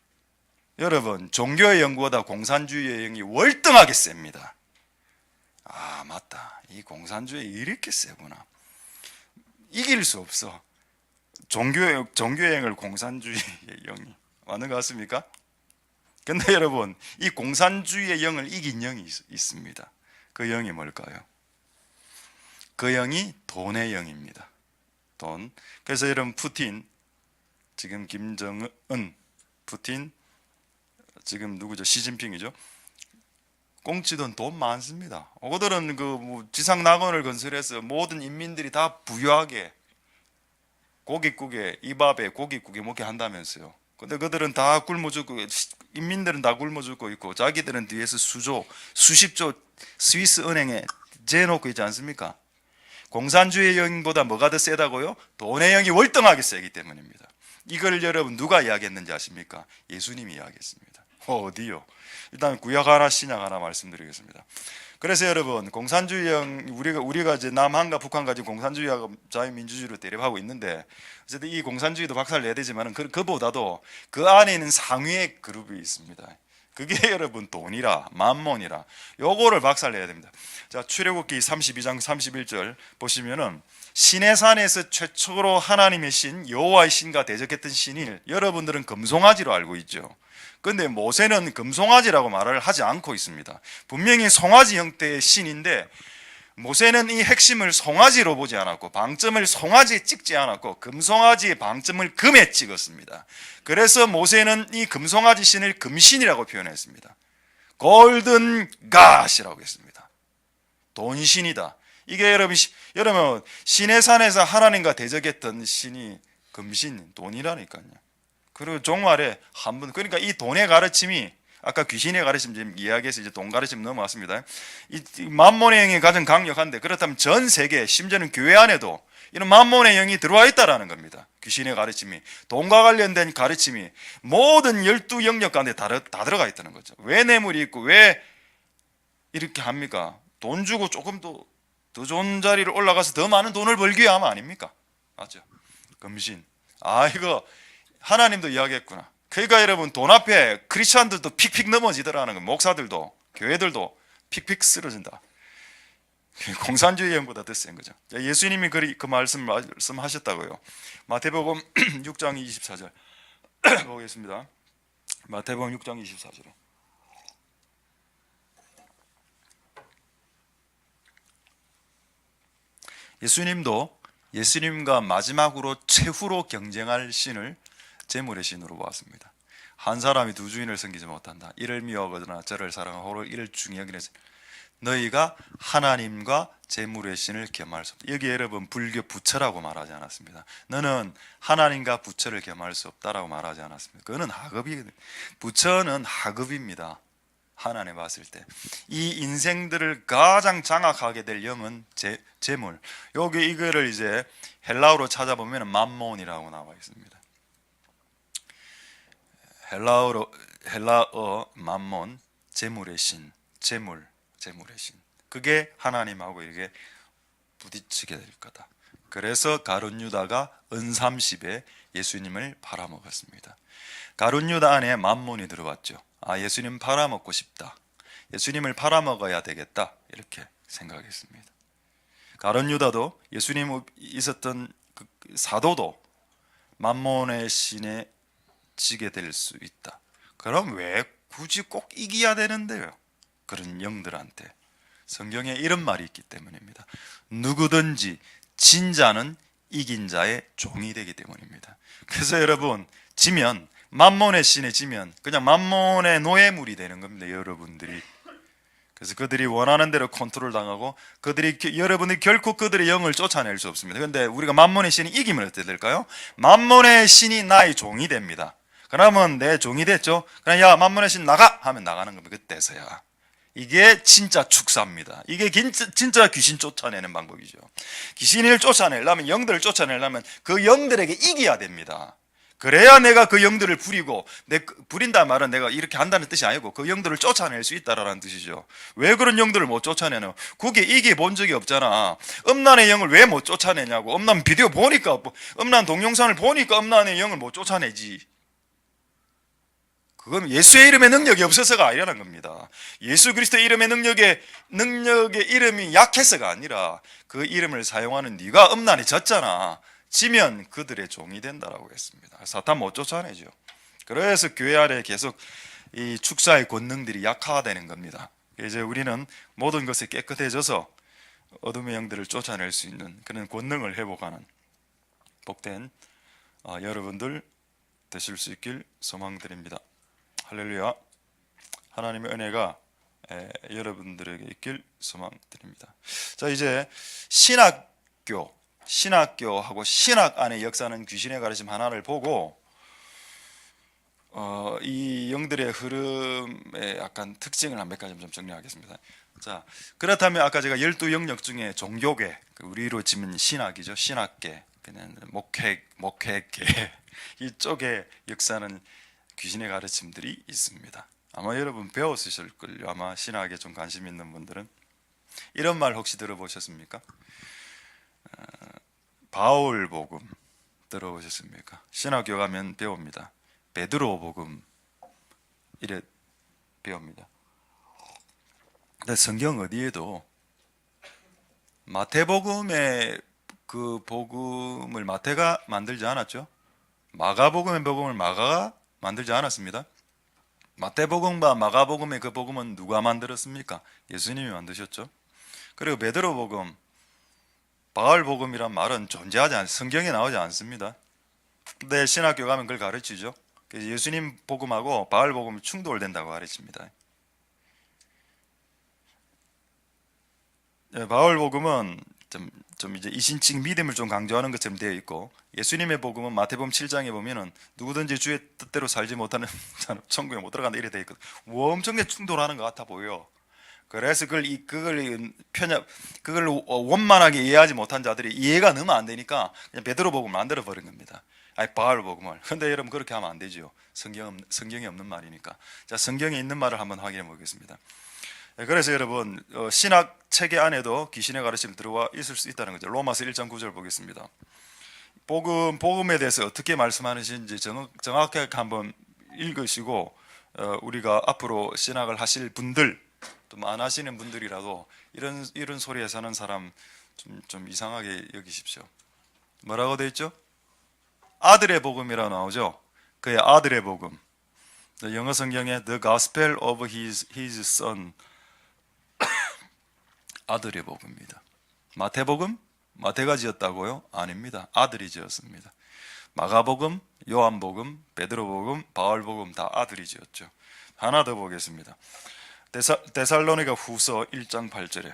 여러분, 종교의 영보다 공산주의의 영이 월등하게 셉니다. 아, 맞다. 이 공산주의 이렇게 세구나. 이길 수 없어. 종교의 영을 공산주의의 영이 맞는 것 같습니까? 근데 여러분, 이 공산주의의 영을 이긴 영이 있습니다. 그 영이 뭘까요? 그 영이 돈의 영입니다. 돈. 그래서 여러분, 푸틴, 지금 김정은, 푸틴, 지금 누구죠? 시진핑이죠. 꽁치돈 돈 많습니다. 그들은 그 지상 낙원을 건설해서 모든 인민들이 다 부유하게 고깃국에 이 밥에 고깃국에 먹게 한다면서요. 근데 그들은 다 굶어 죽고, 인민들은 다 굶어 죽고 있고, 자기들은 뒤에서 수십조 스위스 은행에 재놓고 있지 않습니까? 공산주의 영보다 뭐가 더 세다고요? 돈의 영이 월등하게 세기 때문입니다. 이걸 여러분 누가 이야기했는지 아십니까? 예수님이 이야기했습니다. 어디요? 일단 구약 하나, 신약 하나 말씀드리겠습니다. 그래서 여러분, 공산주의형, 우리가 이제 남한과 북한과 지금 공산주의하고 자유민주주의로 대립하고 있는데, 어쨌든 이 공산주의도 박살내야 되지만 그보다도 그 안에 있는 상위의 그룹이 있습니다. 그게 여러분 돈이라, 만몬이라, 요거를 박살내야 됩니다. 자, 출애굽기 32장 31절 보시면은, 신의 산에서 최초로 하나님의 신, 여호와의 신과 대적했던 신을 여러분들은 금송아지로 알고 있죠. 그런데 모세는 금송아지라고 말을 하지 않고 있습니다. 분명히 송아지 형태의 신인데, 모세는 이 핵심을 송아지로 보지 않았고 방점을 송아지에 찍지 않았고 금송아지의 방점을 금에 찍었습니다. 그래서 모세는 이 금송아지 신을 금신이라고 표현했습니다. 골든 갓이라고 했습니다. 돈신이다. 이게 여러분 신의 산에서 하나님과 대적했던 신이 금신, 돈이라니까요. 그리고 종말에 한 번, 그러니까 이 돈의 가르침이 아까 귀신의 가르침 지금 이야기해서 이제 돈 가르침 넘어왔습니다. 이 만몬의 영이 가장 강력한데, 그렇다면 전 세계, 심지어는 교회 안에도 이런 만몬의 영이 들어와 있다라는 겁니다. 귀신의 가르침이, 돈과 관련된 가르침이 모든 12영역 가운데 다 들어가 있다는 거죠. 왜 뇌물이 있고 왜 이렇게 합니까? 돈 주고 조금 더 좋은 자리를 올라가서 더 많은 돈을 벌기 위함 아닙니까? 맞죠? 금신. 아, 이거 하나님도 이야기했구나. 그러니까 여러분, 돈 앞에 크리스천들도 픽픽 넘어지더라는 거. 목사들도, 교회들도 픽픽 쓰러진다. 공산주의 영보다 더 센 거죠. 예수님이 그 말씀하셨다고요. 마태복음 6장 24절 보겠습니다. 마태복음 6장 24절에 예수님도 예수님과 마지막으로 최후로 경쟁할 신을 재물의 신으로 보았습니다. 한 사람이 두 주인을 섬기지 못한다. 이를 미워하거나 저를 사랑하고 이를 중히 여기는 너희가 하나님과 재물의 신을 겸할 수 없다. 여기 여러분 불교 부처라고 말하지 않았습니다. 너는 하나님과 부처를 겸할 수 없다라고 말하지 않았습니다. 그거는 하급이거든요. 부처는 하급입니다. 하나님 봤을 때 이 인생들을 가장 장악하게 될 영은 재물. 여기 이거를 이제 헬라어로 찾아보면 맘몬이라고 나와 있습니다. 헬라어 맘몬, 재물의 신, 재물의 신. 그게 하나님하고 이게 부딪히게 될 거다. 그래서 가룟 유다가 은삼십에 예수님을 팔아먹었습니다. 가룟 유다 안에 맘몬이 들어왔죠. 아, 예수님 팔아먹고 싶다. 예수님을 팔아먹어야 되겠다. 이렇게 생각했습니다. 가룟 유다도 예수님 있었던 그 사도도 맘몬의 신에 지게 될 수 있다. 그럼 왜 굳이 꼭 이겨야 되는데요? 그런 영들한테. 성경에 이런 말이 있기 때문입니다. 누구든지 진 자는 이긴 자의 종이 되기 때문입니다. 그래서 여러분, 지면 맘몬의 신에 지면 그냥 맘몬의 노예물이 되는 겁니다. 여러분들이. 그래서 그들이 원하는 대로 컨트롤 당하고 여러분이 결코 그들의 영을 쫓아낼 수 없습니다. 그런데 우리가 맘몬의 신이 이기면 어떻게 될까요? 맘몬의 신이 나의 종이 됩니다. 그러면 내 종이 됐죠. 그냥 야 맘몬의 신 나가 하면 나가는 겁니다. 그때서야. 이게 진짜 축사입니다. 이게 진짜 귀신 쫓아내는 방법이죠. 귀신을 쫓아내려면, 영들을 쫓아내려면 그 영들에게 이겨야 됩니다. 그래야 내가 그 영들을 부린다는 말은 내가 이렇게 한다는 뜻이 아니고 그 영들을 쫓아낼 수 있다라는 뜻이죠. 왜 그런 영들을 못 쫓아내노? 그게 이게 본 적이 없잖아. 음란의 영을 왜 못 쫓아내냐고. 음란 비디오 보니까, 음란 동영상을 보니까 음란의 영을 못 쫓아내지. 그건 예수의 이름의 능력이 없어서가 아니라는 겁니다. 예수 그리스도의 이름의 능력의 이름이 약해서가 아니라 그 이름을 사용하는 네가 음란이 졌잖아. 지면 그들의 종이 된다라고 했습니다. 사탄 못 쫓아내죠. 그래서 교회 안에 계속 이 축사의 권능들이 약화되는 겁니다. 이제 우리는 모든 것이 깨끗해져서 어둠의 영들을 쫓아낼 수 있는 그런 권능을 회복하는 복된 여러분들 되실 수 있길 소망드립니다. 할렐루야. 하나님의 은혜가 여러분들에게 있길 소망드립니다. 자, 이제 신학교하고 신학 안의 역사는 귀신의 가르침 하나를 보고 이 영들의 흐름의 약간 특징을 한 몇 가지 좀 정리하겠습니다. 자, 그렇다면 아까 제가 12영역 중에 종교계, 우리로 치면 신학이죠. 신학계, 그냥 목회계 이쪽의 역사는 귀신의 가르침들이 있습니다. 아마 여러분 배웠으실 걸요. 아마 신학에 좀 관심 있는 분들은 이런 말 혹시 들어보셨습니까? 바울 복음 들어보셨습니까? 신학교 가면 배웁니다. 베드로 복음 이래 배웁니다. 근데 성경 어디에도 마태복음의 그 복음을 마태가 만들지 않았죠. 마가복음의 복음을 마가가 만들지 않았습니다. 마태복음과 마가복음의 그 복음은 누가 만들었습니까? 예수님이 만드셨죠. 그리고 베드로복음, 바울복음이란 말은 존재하지 않습니다. 성경에 나오지 않습니다. 근데 신학교 가면 그걸 가르치죠. 그래서 예수님 복음하고 바울복음이 충돌된다고 가르칩니다. 바울복음은 좀 이제 이신칭 믿음을 좀 강조하는 것처럼 되어 있고, 예수님의 복음은 마태복음 7장에 보면은 누구든지 주의 뜻대로 살지 못하는 자는 천국에 못 들어간다 이렇게 되어 있거든. 엄청나게 충돌하는 것 같아 보여. 그래서 그걸 원만하게 이해하지 못한 자들이 이해가 너무 안 되니까 그냥 베드로복음을 만들어 버린 겁니다. 아니 바울복음을. 근데 여러분 그렇게 하면 안 되죠. 성경에 없는 말이니까. 자, 성경에 있는 말을 한번 확인해 보겠습니다. 그래서 여러분 신학 체계 안에도 귀신의 가르침 들어와 있을 수 있다는 거죠. 로마서 1장 9절 보겠습니다. 복음에 대해서 어떻게 말씀하시는지 정확하게 한번 읽으시고 우리가 앞으로 신학을 하실 분들 또 안 하시는 분들이라도 이런 소리에 사는 사람 좀 이상하게 여기십시오. 뭐라고 되어 있죠? 아들의 복음이라고 나오죠. 그의 아들의 복음. 영어 성경에 The Gospel of His Son 아들의 복음입니다. 마태복음? 마태가 지었다고요? 아닙니다. 아들이 지었습니다. 마가복음, 요한복음, 베드로복음, 바울복음 다 아들이 지었죠. 하나 더 보겠습니다. 데살로니가 후서 1장 8절에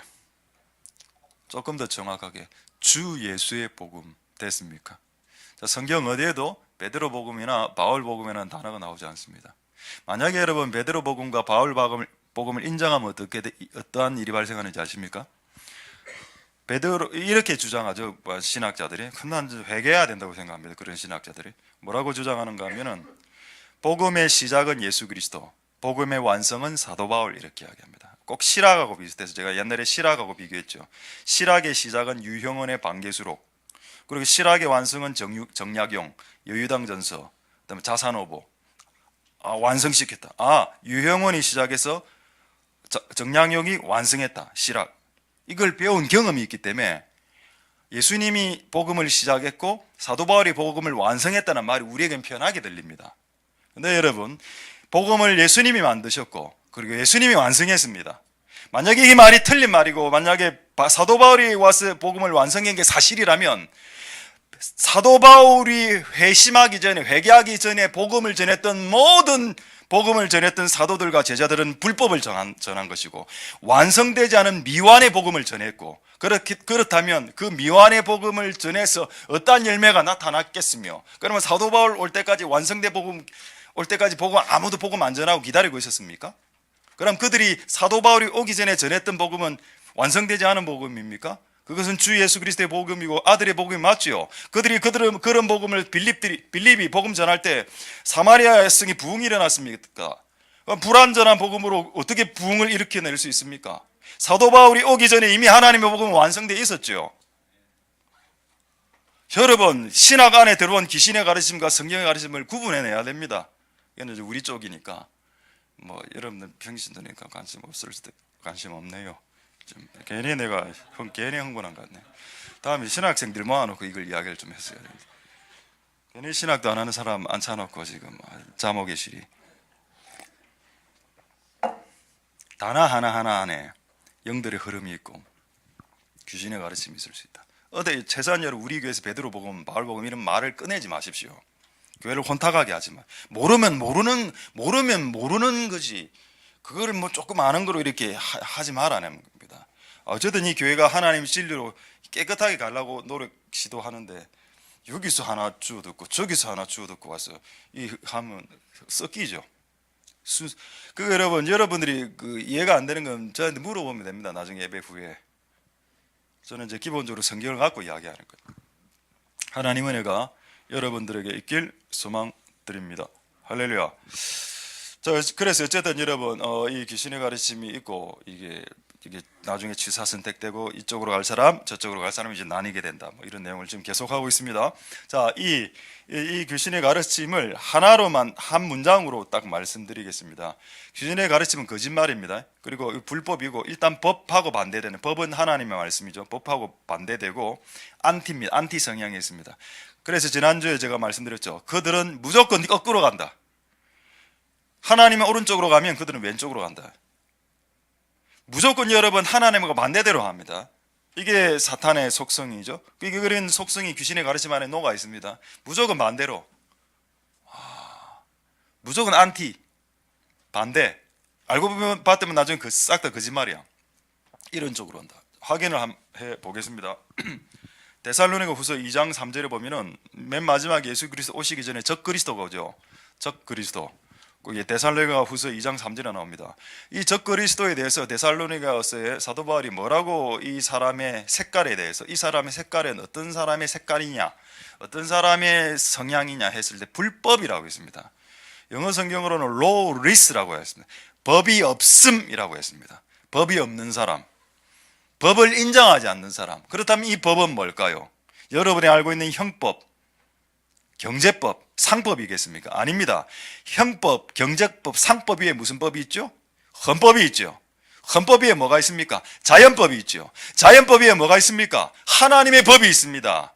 조금 더 정확하게 주 예수의 복음 됐습니까? 자, 성경 어디에도 베드로복음이나 바울복음이라는 단어가 나오지 않습니다. 만약에 여러분 베드로복음과 복음을 인정하면 어떠한 일이 발생하는지 아십니까? 베드로 이렇게 주장하죠. 신학자들이. 난 회개해야 된다고 생각합니다. 그런 신학자들이 뭐라고 주장하는가 하면은 복음의 시작은 예수 그리스도, 복음의 완성은 사도 바울, 이렇게 이야기합니다. 꼭 실학하고 비슷해서 제가 옛날에 실학하고 비교했죠. 실학의 시작은 유형원의 반개수록, 그리고 실학의 완성은 정약용, 여유당전서, 그다음에 자산오보. 완성시켰다. 유형원이 시작해서 정약용이 완성했다. 실학. 이걸 배운 경험이 있기 때문에 예수님이 복음을 시작했고 사도 바울이 복음을 완성했다는 말이 우리에겐 편하게 들립니다. 근데 여러분, 복음을 예수님이 만드셨고 그리고 예수님이 완성했습니다. 만약에 이 말이 틀린 말이고 만약에 사도 바울이 와서 복음을 완성한 게 사실이라면 사도 바울이 회심하기 전에, 회개하기 전에 복음을 전했던 모든 복음을 전했던 사도들과 제자들은 불법을 전한 것이고 완성되지 않은 미완의 복음을 전했고, 그렇다면 그 미완의 복음을 전해서 어떠한 열매가 나타났겠으며, 그러면 사도 바울 올 때까지 완성된 복음 올 때까지 복음 아무도 복음 안 전하고 기다리고 있었습니까? 그럼 그들이 사도 바울이 오기 전에 전했던 복음은 완성되지 않은 복음입니까? 그것은 주 예수 그리스도의 복음이고 아들의 복음이 맞지요. 그들은 그런 복음을 빌립이 복음 전할 때 사마리아 성이 부흥이 일어났습니까? 불완전한 복음으로 어떻게 부흥을 일으켜낼 수 있습니까? 사도 바울이 오기 전에 이미 하나님의 복음은 완성되어 있었죠. 여러분, 신학 안에 들어온 귀신의 가르침과 성경의 가르침을 구분해내야 됩니다. 이건 우리 쪽이니까 여러분들 평신도니까 관심 없네요. 좀 괜히 내가 괜히 흥분한 것 같네. 다음에 신학생들 모아놓고 이걸 이야기를 좀 했어야 됩니다. 괜히 신학도 안 하는 사람 앉혀놓고 지금 자목의실이 단어 하나하나 안에 영들의 흐름이 있고 귀신의 가르침이 있을 수 있다. 최소한 여러분, 우리 교회에서 베드로 복음, 바울 복음 이런 말을 꺼내지 마십시오. 교회를 혼탁하게 하지 마. 모르면 모르는 거지. 그거를 조금 아는 거로 이렇게 하지 말라는 겁니다. 어쨌든 이 교회가 하나님의 진리로 깨끗하게 가려고 시도하는데 여기서 하나 주워 듣고 저기서 하나 주워 듣고 와서 하면 섞이죠. 여러분들이 이해가 안 되는 건 저한테 물어보면 됩니다. 나중에 예배 후에. 저는 이제 기본적으로 성경을 갖고 이야기하는 거예요. 하나님 은혜가 여러분들에게 있길 소망드립니다. 할렐루야. 그래서 어쨌든 여러분, 이 귀신의 가르침이 있고 이게 나중에 취사 선택되고 이쪽으로 갈 사람 저쪽으로 갈 사람이 이제 나뉘게 된다, 이런 내용을 지금 계속하고 있습니다. 자, 이 귀신의 가르침을 하나로만 한 문장으로 딱 말씀드리겠습니다. 귀신의 가르침은 거짓말입니다. 그리고 불법이고, 일단 법하고 반대되는, 법은 하나님의 말씀이죠. 법하고 반대되고 안티입니다. 안티 성향이 있습니다. 그래서 지난주에 제가 말씀드렸죠. 그들은 무조건 거꾸로 간다. 하나님의 오른쪽으로 가면 그들은 왼쪽으로 간다. 무조건 여러분 하나님과 반대대로 합니다. 이게 사탄의 속성이죠. 그런 속성이 귀신의 가르침 안에 녹아 있습니다. 무조건 반대로, 무조건 안티, 반대. 알고 봤더니 나중에 싹 다 거짓말이야. 이런 쪽으로 한다. 확인을 해 보겠습니다. 데살로니가 후서 2장 3절에 보면은 맨 마지막에 예수 그리스도 오시기 전에 적 그리스도가 오죠. 적 그리스도. 데살로니가 후서 2장 3절에 나옵니다. 이 적 그리스도에 대해서 데살로니가서의 사도 바울이 뭐라고, 이 사람의 색깔에 대해서, 이 사람의 색깔은 어떤 사람의 색깔이냐, 어떤 사람의 성향이냐 했을 때 불법이라고 했습니다. 영어 성경으로는 lawless라고 했습니다. 법이 없음이라고 했습니다. 법이 없는 사람, 법을 인정하지 않는 사람. 그렇다면 이 법은 뭘까요? 여러분이 알고 있는 형법, 경제법, 상법이겠습니까? 아닙니다. 형법, 경제법, 상법 위에 무슨 법이 있죠? 헌법이 있죠. 헌법 위에 뭐가 있습니까? 자연법이 있죠. 자연법 위에 뭐가 있습니까? 하나님의 법이 있습니다.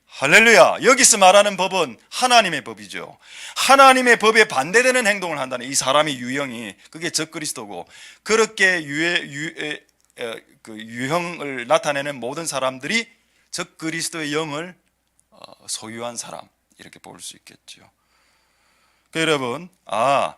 할렐루야. 여기서 말하는 법은 하나님의 법이죠. 하나님의 법에 반대되는 행동을 한다는 이 사람의 유형이, 그게 적그리스도고, 그렇게 유형을 나타내는 모든 사람들이 적그리스도의 영을 소유한 사람, 이렇게 볼 수 있겠죠. 여러분,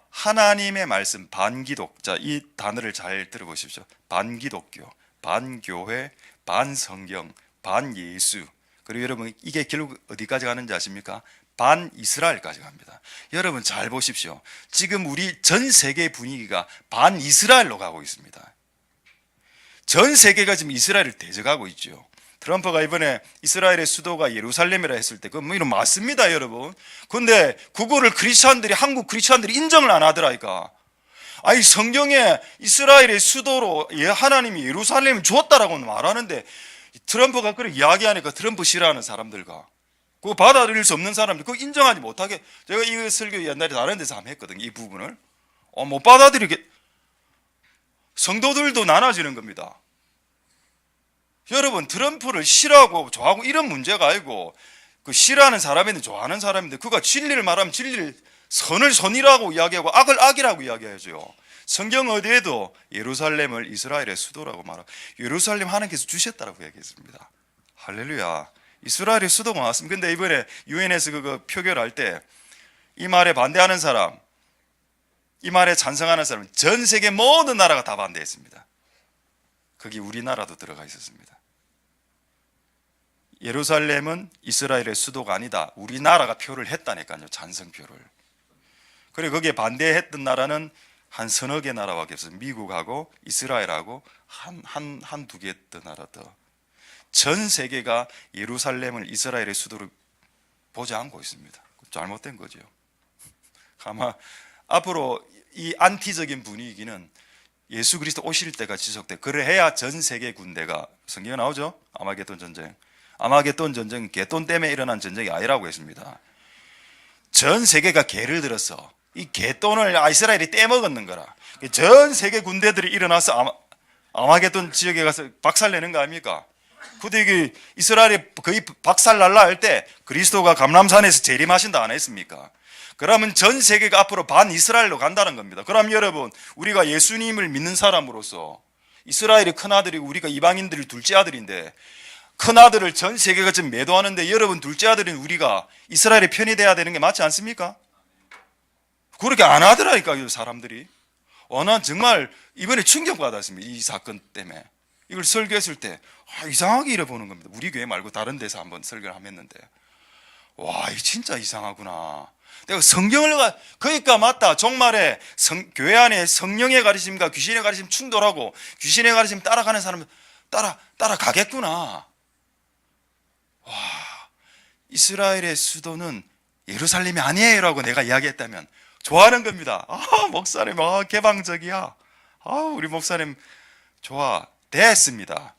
하나님의 말씀, 반기독. 자, 이 단어를 잘 들어보십시오. 반기독교, 반교회, 반성경, 반예수. 그리고 여러분, 이게 결국 어디까지 가는지 아십니까? 반 이스라엘까지 갑니다. 여러분 잘 보십시오. 지금 우리 전 세계 분위기가 반 이스라엘로 가고 있습니다. 전 세계가 지금 이스라엘을 대적하고 있죠. 트럼프가 이번에 이스라엘의 수도가 예루살렘이라 했을 때 그건 뭐 이런 맞습니다, 여러분. 근데 그거를 한국 크리스천들이 인정을 안 하더라니까. 아니 성경에 이스라엘의 수도로 하나님이 예루살렘을 줬다라고는 말하는데 트럼프가 그렇게 이야기하니까 트럼프 싫어하는 사람들과 그거 받아들일 수 없는 사람들 그거 인정하지 못하게 제가 이 설교 옛날에 다른 데서 한번 했거든요. 이 부분을 못 받아들이게 성도들도 나눠지는 겁니다. 여러분 트럼프를 싫어하고 좋아하고 이런 문제가 아니고 그 싫어하는 사람인데 좋아하는 사람인데 그가 진리를 말하면 진리를 선을 선이라고 이야기하고 악을 악이라고 이야기하죠. 성경 어디에도 예루살렘을 이스라엘의 수도라고 말하고 예루살렘 하나님께서 주셨다라고 이야기했습니다. 할렐루야. 이스라엘의 수도가 왔습니다. 근데 이번에 유엔에서 그거 표결할 때 이 말에 반대하는 사람, 이 말에 찬성하는 사람 전 세계 모든 나라가 다 반대했습니다. 거기 우리나라도 들어가 있었습니다. 예루살렘은 이스라엘의 수도가 아니다. 우리나라가 표를 했다니까요. 찬성표를. 그리고 거기에 반대했던 나라는 한 서너 개 나라밖에 없어요. 미국하고 이스라엘하고 한두 개 더 나라 더. 전 세계가 예루살렘을 이스라엘의 수도로 보지 않고 있습니다. 잘못된 거죠. 아마 앞으로 이 안티적인 분위기는 예수 그리스도 오실 때가 지속돼. 그래야 전 세계 군대가 성경에 나오죠. 아마겟돈 전쟁. 아마겟돈 전쟁은 개돈 때문에 일어난 전쟁이 아니라고 했습니다. 전 세계가 개를 들었어. 이 개돈을 이스라엘이 떼먹었는 거라. 전 세계 군대들이 일어나서 아마겟돈 지역에 가서 박살내는 거 아닙니까? 근데 이게 이스라엘이 거의 박살날라 할 때 그리스도가 감람산에서 재림하신다 안 했습니까? 그러면 전 세계가 앞으로 반 이스라엘로 간다는 겁니다. 그럼 여러분 우리가 예수님을 믿는 사람으로서 이스라엘의 큰아들이고 우리가 이방인들이 둘째 아들인데 큰아들을 전 세계가 지금 매도하는데 여러분 둘째 아들인 우리가 이스라엘의 편이 돼야 되는 게 맞지 않습니까? 그렇게 안 하더라니까요 사람들이. 난 정말 이번에 충격받았습니다. 이 사건 때문에. 이걸 설교했을 때 이상하게 이래 보는 겁니다. 우리 교회 말고 다른 데서 한번 설교를 했는데 와, 이 진짜 이상하구나. 내가 성경을 그러니까 맞다. 종말에 교회 안에 성령의 가르침과 귀신의 가르침 충돌하고 귀신의 가르침 따라가는 사람은 따라가겠구나. 와, 이스라엘의 수도는 예루살렘이 아니에요라고 내가 이야기했다면 좋아하는 겁니다. 목사님 개방적이야. 우리 목사님 좋아. 됐습니다.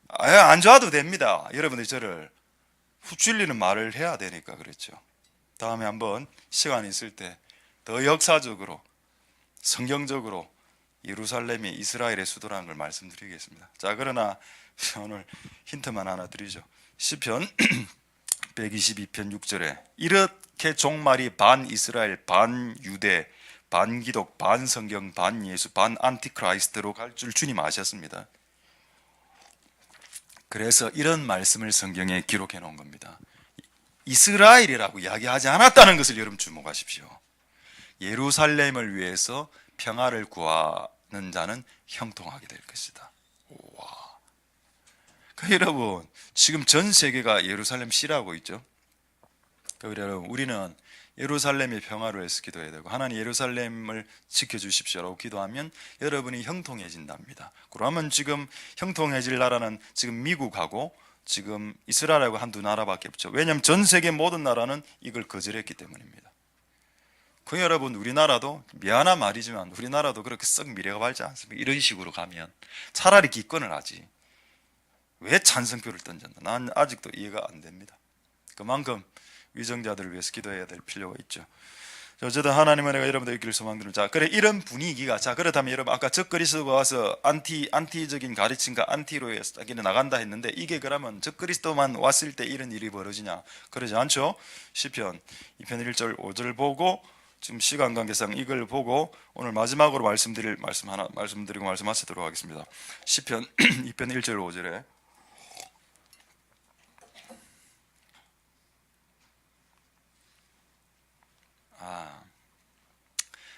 안 좋아도 됩니다. 여러분들이 저를 후찔리는 말을 해야 되니까 그렇죠. 다음에 한번 시간 있을 때 더 역사적으로 성경적으로 예루살렘이 이스라엘의 수도라는 걸 말씀드리겠습니다. 자, 그러나 오늘 힌트만 하나 드리죠. 시편 122편 6절에 이렇게 종말이 반 이스라엘, 반 유대, 반 기독, 반 성경, 반 예수, 반 안티크라이스트로 갈 줄 주님 아셨습니다. 그래서 이런 말씀을 성경에 기록해 놓은 겁니다. 이스라엘이라고 이야기하지 않았다는 것을 여러분 주목하십시오. 예루살렘을 위해서 평화를 구하는 자는 형통하게 될 것이다. 와. 여러분 지금 전 세계가 예루살렘 싫어하고 있죠. 여러분 우리는 예루살렘의 평화를 위해서 기도해야 되고 하나님 예루살렘을 지켜주십시오라고 기도하면 여러분이 형통해진답니다. 그러면 지금 형통해질 나라는 지금 미국하고 지금 이스라엘하고 한두 나라밖에 없죠. 왜냐하면 전 세계 모든 나라는 이걸 거절했기 때문입니다. 그 여러분 우리나라도 미안한 말이지만 우리나라도 그렇게 썩 미래가 밝지 않습니다. 이런 식으로 가면 차라리 기권을 하지 왜 찬성표를 던졌나 난 아직도 이해가 안 됩니다. 그만큼 위정자들을 위해서 기도해야 될 필요가 있죠. 어쨌든 하나님 은혜가 여러분들 있기를 소망드립니다. 자, 그래 이런 분위기가 자 그렇다면 여러분 아까 적그리스도가 와서 안티적인 가르침과 안티로 자기는 나간다 했는데 이게 그러면 적그리스도만 왔을 때 이런 일이 벌어지냐? 그러지 않죠. 시편 2편 1절 5절 보고 지금 시간 관계상 이걸 보고 오늘 마지막으로 말씀드리고 말씀하시도록 하겠습니다. 시편 2편 1절 5절에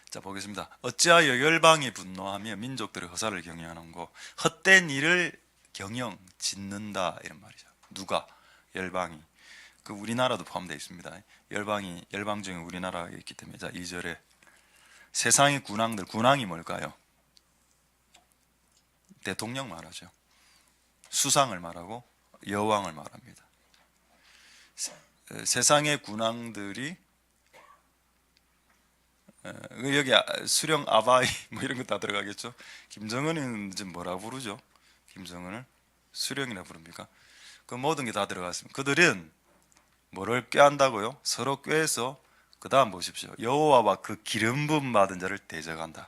자 보겠습니다. 어찌하여 열방이 분노하며 민족들의 허사를 경영하는고 헛된 일을 경영 짓는다 이런 말이죠. 누가? 열방이. 그 우리나라도 포함되어 있습니다. 열방 중에 우리나라가 있기 때문에. 자, 2절에 세상의 군왕들, 군왕이 뭘까요? 대통령 말하죠. 수상을 말하고 여왕을 말합니다. 세상의 군왕들이 여기 수령 아바이 뭐 이런 거 다 들어가겠죠. 김정은은 지금 뭐라고 부르죠? 김정은을 수령이라 부릅니까? 그 모든 게 다 들어갔습니다. 그들은 뭐를 꾀한다고요? 서로 꾀해서 그 다음 보십시오. 여호와와 그 기름 부음 받은 자를 대적한다.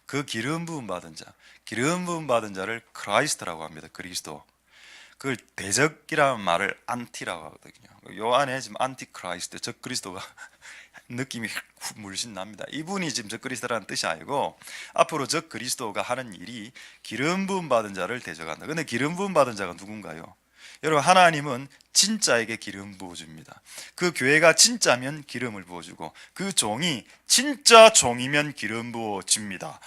그 기름 부음 받은 자, 기름 부음 받은 자를 크라이스트라고 합니다. 그리스도. 그걸 대적이라는 말을 안티라고 하거든요. 요 안에 지금 안티크라이스트, 적 그리스도가 느낌이 물씬 납니다. 이분이 지금 적 그리스도라는 뜻이 아니고 앞으로 적 그리스도가 하는 일이 기름 부음 받은 자를 대적한다. 근데 기름 부음 받은 자가 누군가요? 여러분, 하나님은 진짜에게 기름 부어줍니다. 그 교회가 진짜면 기름을 부어주고 그 종이 진짜 종이면 기름 부어집니다.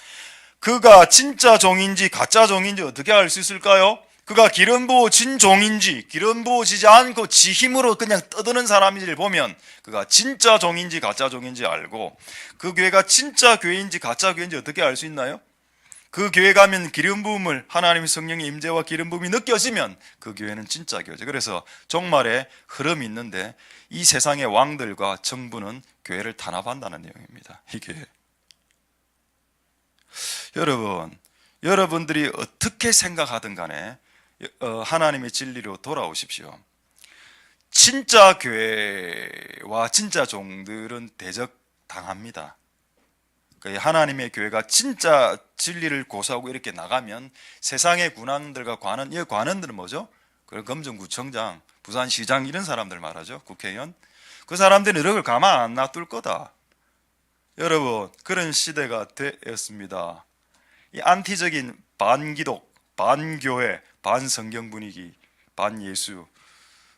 그가 진짜 종인지 가짜 종인지 어떻게 알 수 있을까요? 그가 기름 부어진 종인지 기름 부어지지 않고 지 힘으로 그냥 떠드는 사람인지를 보면 그가 진짜 종인지 가짜 종인지 알고, 그 교회가 진짜 교회인지 가짜 교회인지 어떻게 알 수 있나요? 그 교회 가면 기름 부음을, 하나님의 성령의 임재와 기름 부음이 느껴지면 그 교회는 진짜 교회죠. 그래서 종말에 흐름이 있는데 이 세상의 왕들과 정부는 교회를 탄압한다는 내용입니다. 이게 여러분들이 어떻게 생각하든 간에 하나님의 진리로 돌아오십시오. 진짜 교회와 진짜 종들은 대적당합니다. 하나님의 교회가 진짜 진리를 고수하고 이렇게 나가면 세상의 군왕들과 관원, 이 관원들은 뭐죠? 검정구청장, 부산시장 이런 사람들 말하죠. 국회의원. 그 사람들은 이런 가만 안 놔둘 거다. 여러분, 그런 시대가 되었습니다. 이 안티적인 반기독, 반교회, 반성경 분위기, 반예수,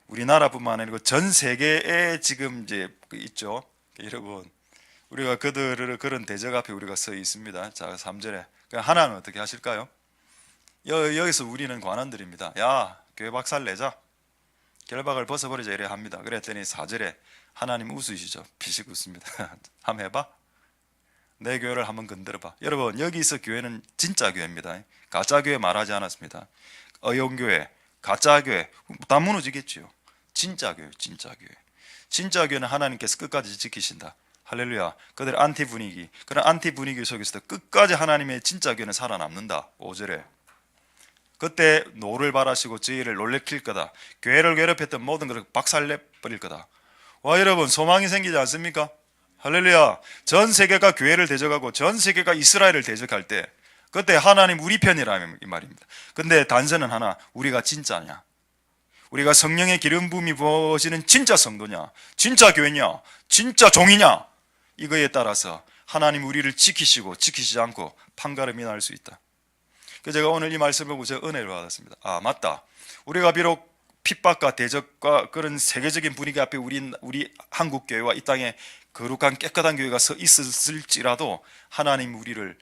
우리나라뿐만 아니고 전 세계에 지금 이제 있죠. 여러분, 우리가 그들을 그런 대적 앞에 우리가 서 있습니다. 자, 3절에 하나는 어떻게 하실까요? 여기서 우리는 관원들입니다. 야, 교회 박살 내자, 결박을 벗어버리자 이래 합니다. 그랬더니 4절에 하나님 웃으시죠. 피식 웃습니다. 한번 해봐. 내 교회를 한번 건드려봐. 여러분, 여기서 교회는 진짜 교회입니다. 가짜 교회 말하지 않았습니다. 어용교회, 가짜 교회 다 무너지겠지요. 진짜 교회, 진짜 교회. 진짜 교회는 하나님께서 끝까지 지키신다. 할렐루야. 그들의 안티 분위기, 그런 안티 분위기 속에서도 끝까지 하나님의 진짜 교회는 살아남는다. 5절에 그때 노를 바라시고 저희를 놀래킬 거다. 교회를 괴롭혔던 모든 것을 박살내버릴 거다. 와, 여러분, 소망이 생기지 않습니까? 할렐루야. 전 세계가 교회를 대적하고 전 세계가 이스라엘을 대적할 때 그때 하나님 우리 편이라면 이 말입니다. 근데 단서는 하나, 우리가 진짜냐? 우리가 성령의 기름 부음이 부어지는 진짜 성도냐? 진짜 교회냐? 진짜 종이냐? 이거에 따라서 하나님 우리를 지키시고 지키시지 않고 판가름이 날 수 있다. 그래서 제가 오늘 이 말씀을 보고 제가 은혜를 받았습니다. 아, 맞다. 우리가 비록 핍박과 대적과 그런 세계적인 분위기 앞에 우리 한국 교회와 이 땅에 거룩한 깨끗한 교회가 서 있었을지라도 하나님 우리를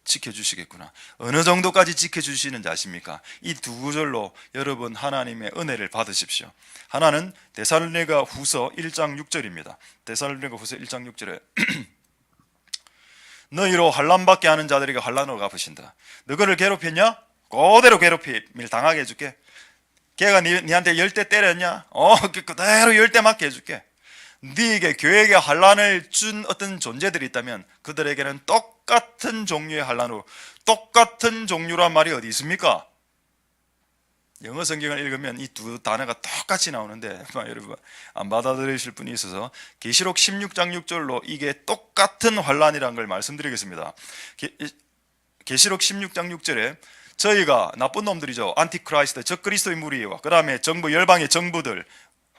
지켜주시겠구나. 어느 정도까지 지켜주시는지 아십니까? 이 두 구절로 여러분 하나님의 은혜를 받으십시오. 하나는 데살로니가 후서 1장 6절입니다. 데살로니가 후서 1장 6절에 너희로 환난받게 하는 자들에게 환난으로 갚으신다. 너희를 괴롭혔냐? 그대로 괴롭힘을 당하게 해줄게. 걔가 니한테 열대 때렸냐? 그대로 열대 맞게 해줄게. 네게 교회에게 환난을 준 어떤 존재들이 있다면 그들에게는 똑같은 종류의 환난으로, 똑같은 종류란 말이 어디 있습니까? 영어 성경을 읽으면 이 두 단어가 똑같이 나오는데 여러분 안 받아들이실 분이 있어서 계시록 16장 6절로 이게 똑같은 환난이라는 걸 말씀드리겠습니다. 계시록 16장 6절에 저희가 나쁜 놈들이죠. 안티크라이스트, 적그리스도의 무리와 그 다음에 정부, 열방의 정부들,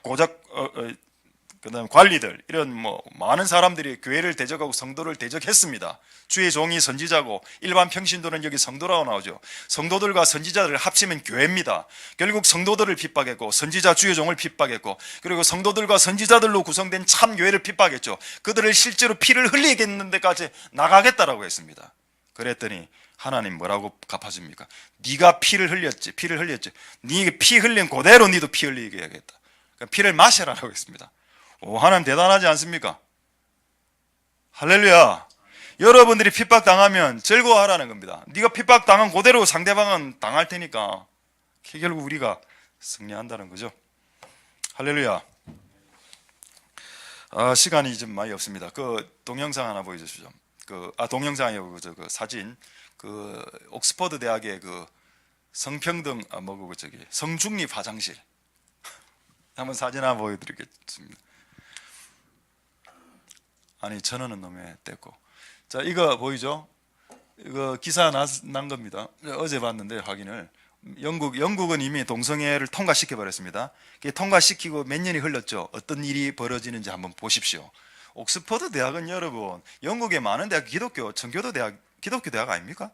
그 다음에 관리들, 이런 많은 사람들이 교회를 대적하고 성도를 대적했습니다. 주의 종이 선지자고 일반 평신도는 여기 성도라고 나오죠. 성도들과 선지자들을 합치면 교회입니다. 결국 성도들을 핍박했고 선지자 주의 종을 핍박했고 그리고 성도들과 선지자들로 구성된 참교회를 핍박했죠. 그들을 실제로 피를 흘리겠는 데까지 나가겠다라고 했습니다. 그랬더니 하나님 뭐라고 갚아줍니까? 네가 피를 흘렸지. 네 피 흘린 그대로 니도 피 흘리게 해야겠다. 그러니까 피를 마셔라라고 했습니다. 오, 하나님 대단하지 않습니까? 할렐루야. 여러분들이 핍박 당하면 즐거워하라는 겁니다. 네가 핍박 당한 그대로 상대방은 당할 테니까 결국 우리가 승리한다는 거죠. 할렐루야. 시간이 좀 많이 없습니다. 그 동영상 하나 보여주시죠. 동영상이고 그 사진. 그 옥스퍼드 대학의 그 성평등 성중립 화장실. 한번 사진 하나 보여드리겠습니다. 아니 전원은 놈에 뗐고. 자, 이거 보이죠? 이거 기사 난 겁니다. 어제 봤는데 확인을. 영국은 이미 동성애를 통과시켜 버렸습니다. 통과시키고 몇 년이 흘렀죠. 어떤 일이 벌어지는지 한번 보십시오. 옥스퍼드 대학은 여러분, 영국의 많은 대학 전교도 대학, 기독교 대학 아닙니까?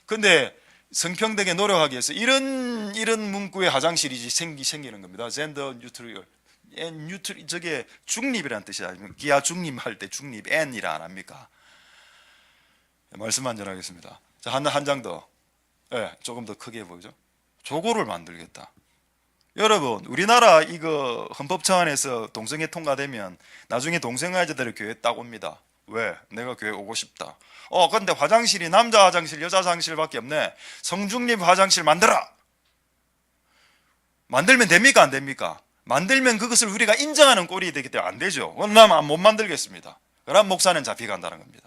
근데 성평등에 노력하기 위해서 이런 문구의 화장실이 생기는 겁니다. 젠더 뉴트럴, 저게 중립이라는 뜻이야. 기아 중립할 때 중립 N이라 안 합니까? 말씀 안전하겠습니다. 자, 한 장 더. 네, 조금 더 크게 보이죠? 조고를 만들겠다. 여러분, 우리나라 이거 헌법청원에서 동성애 통과되면 나중에 동성애자들이 교회 딱 옵니다. 왜? 내가 교회 오고 싶다. 근데 화장실이 남자 화장실, 여자 화장실밖에 없네. 성중립 화장실 만들어! 만들면 됩니까? 안 됩니까? 만들면 그것을 우리가 인정하는 꼴이 되기 때문에 안 되죠. 그럼 못 만들겠습니다. 그럼 목사는 잡혀간다는 겁니다.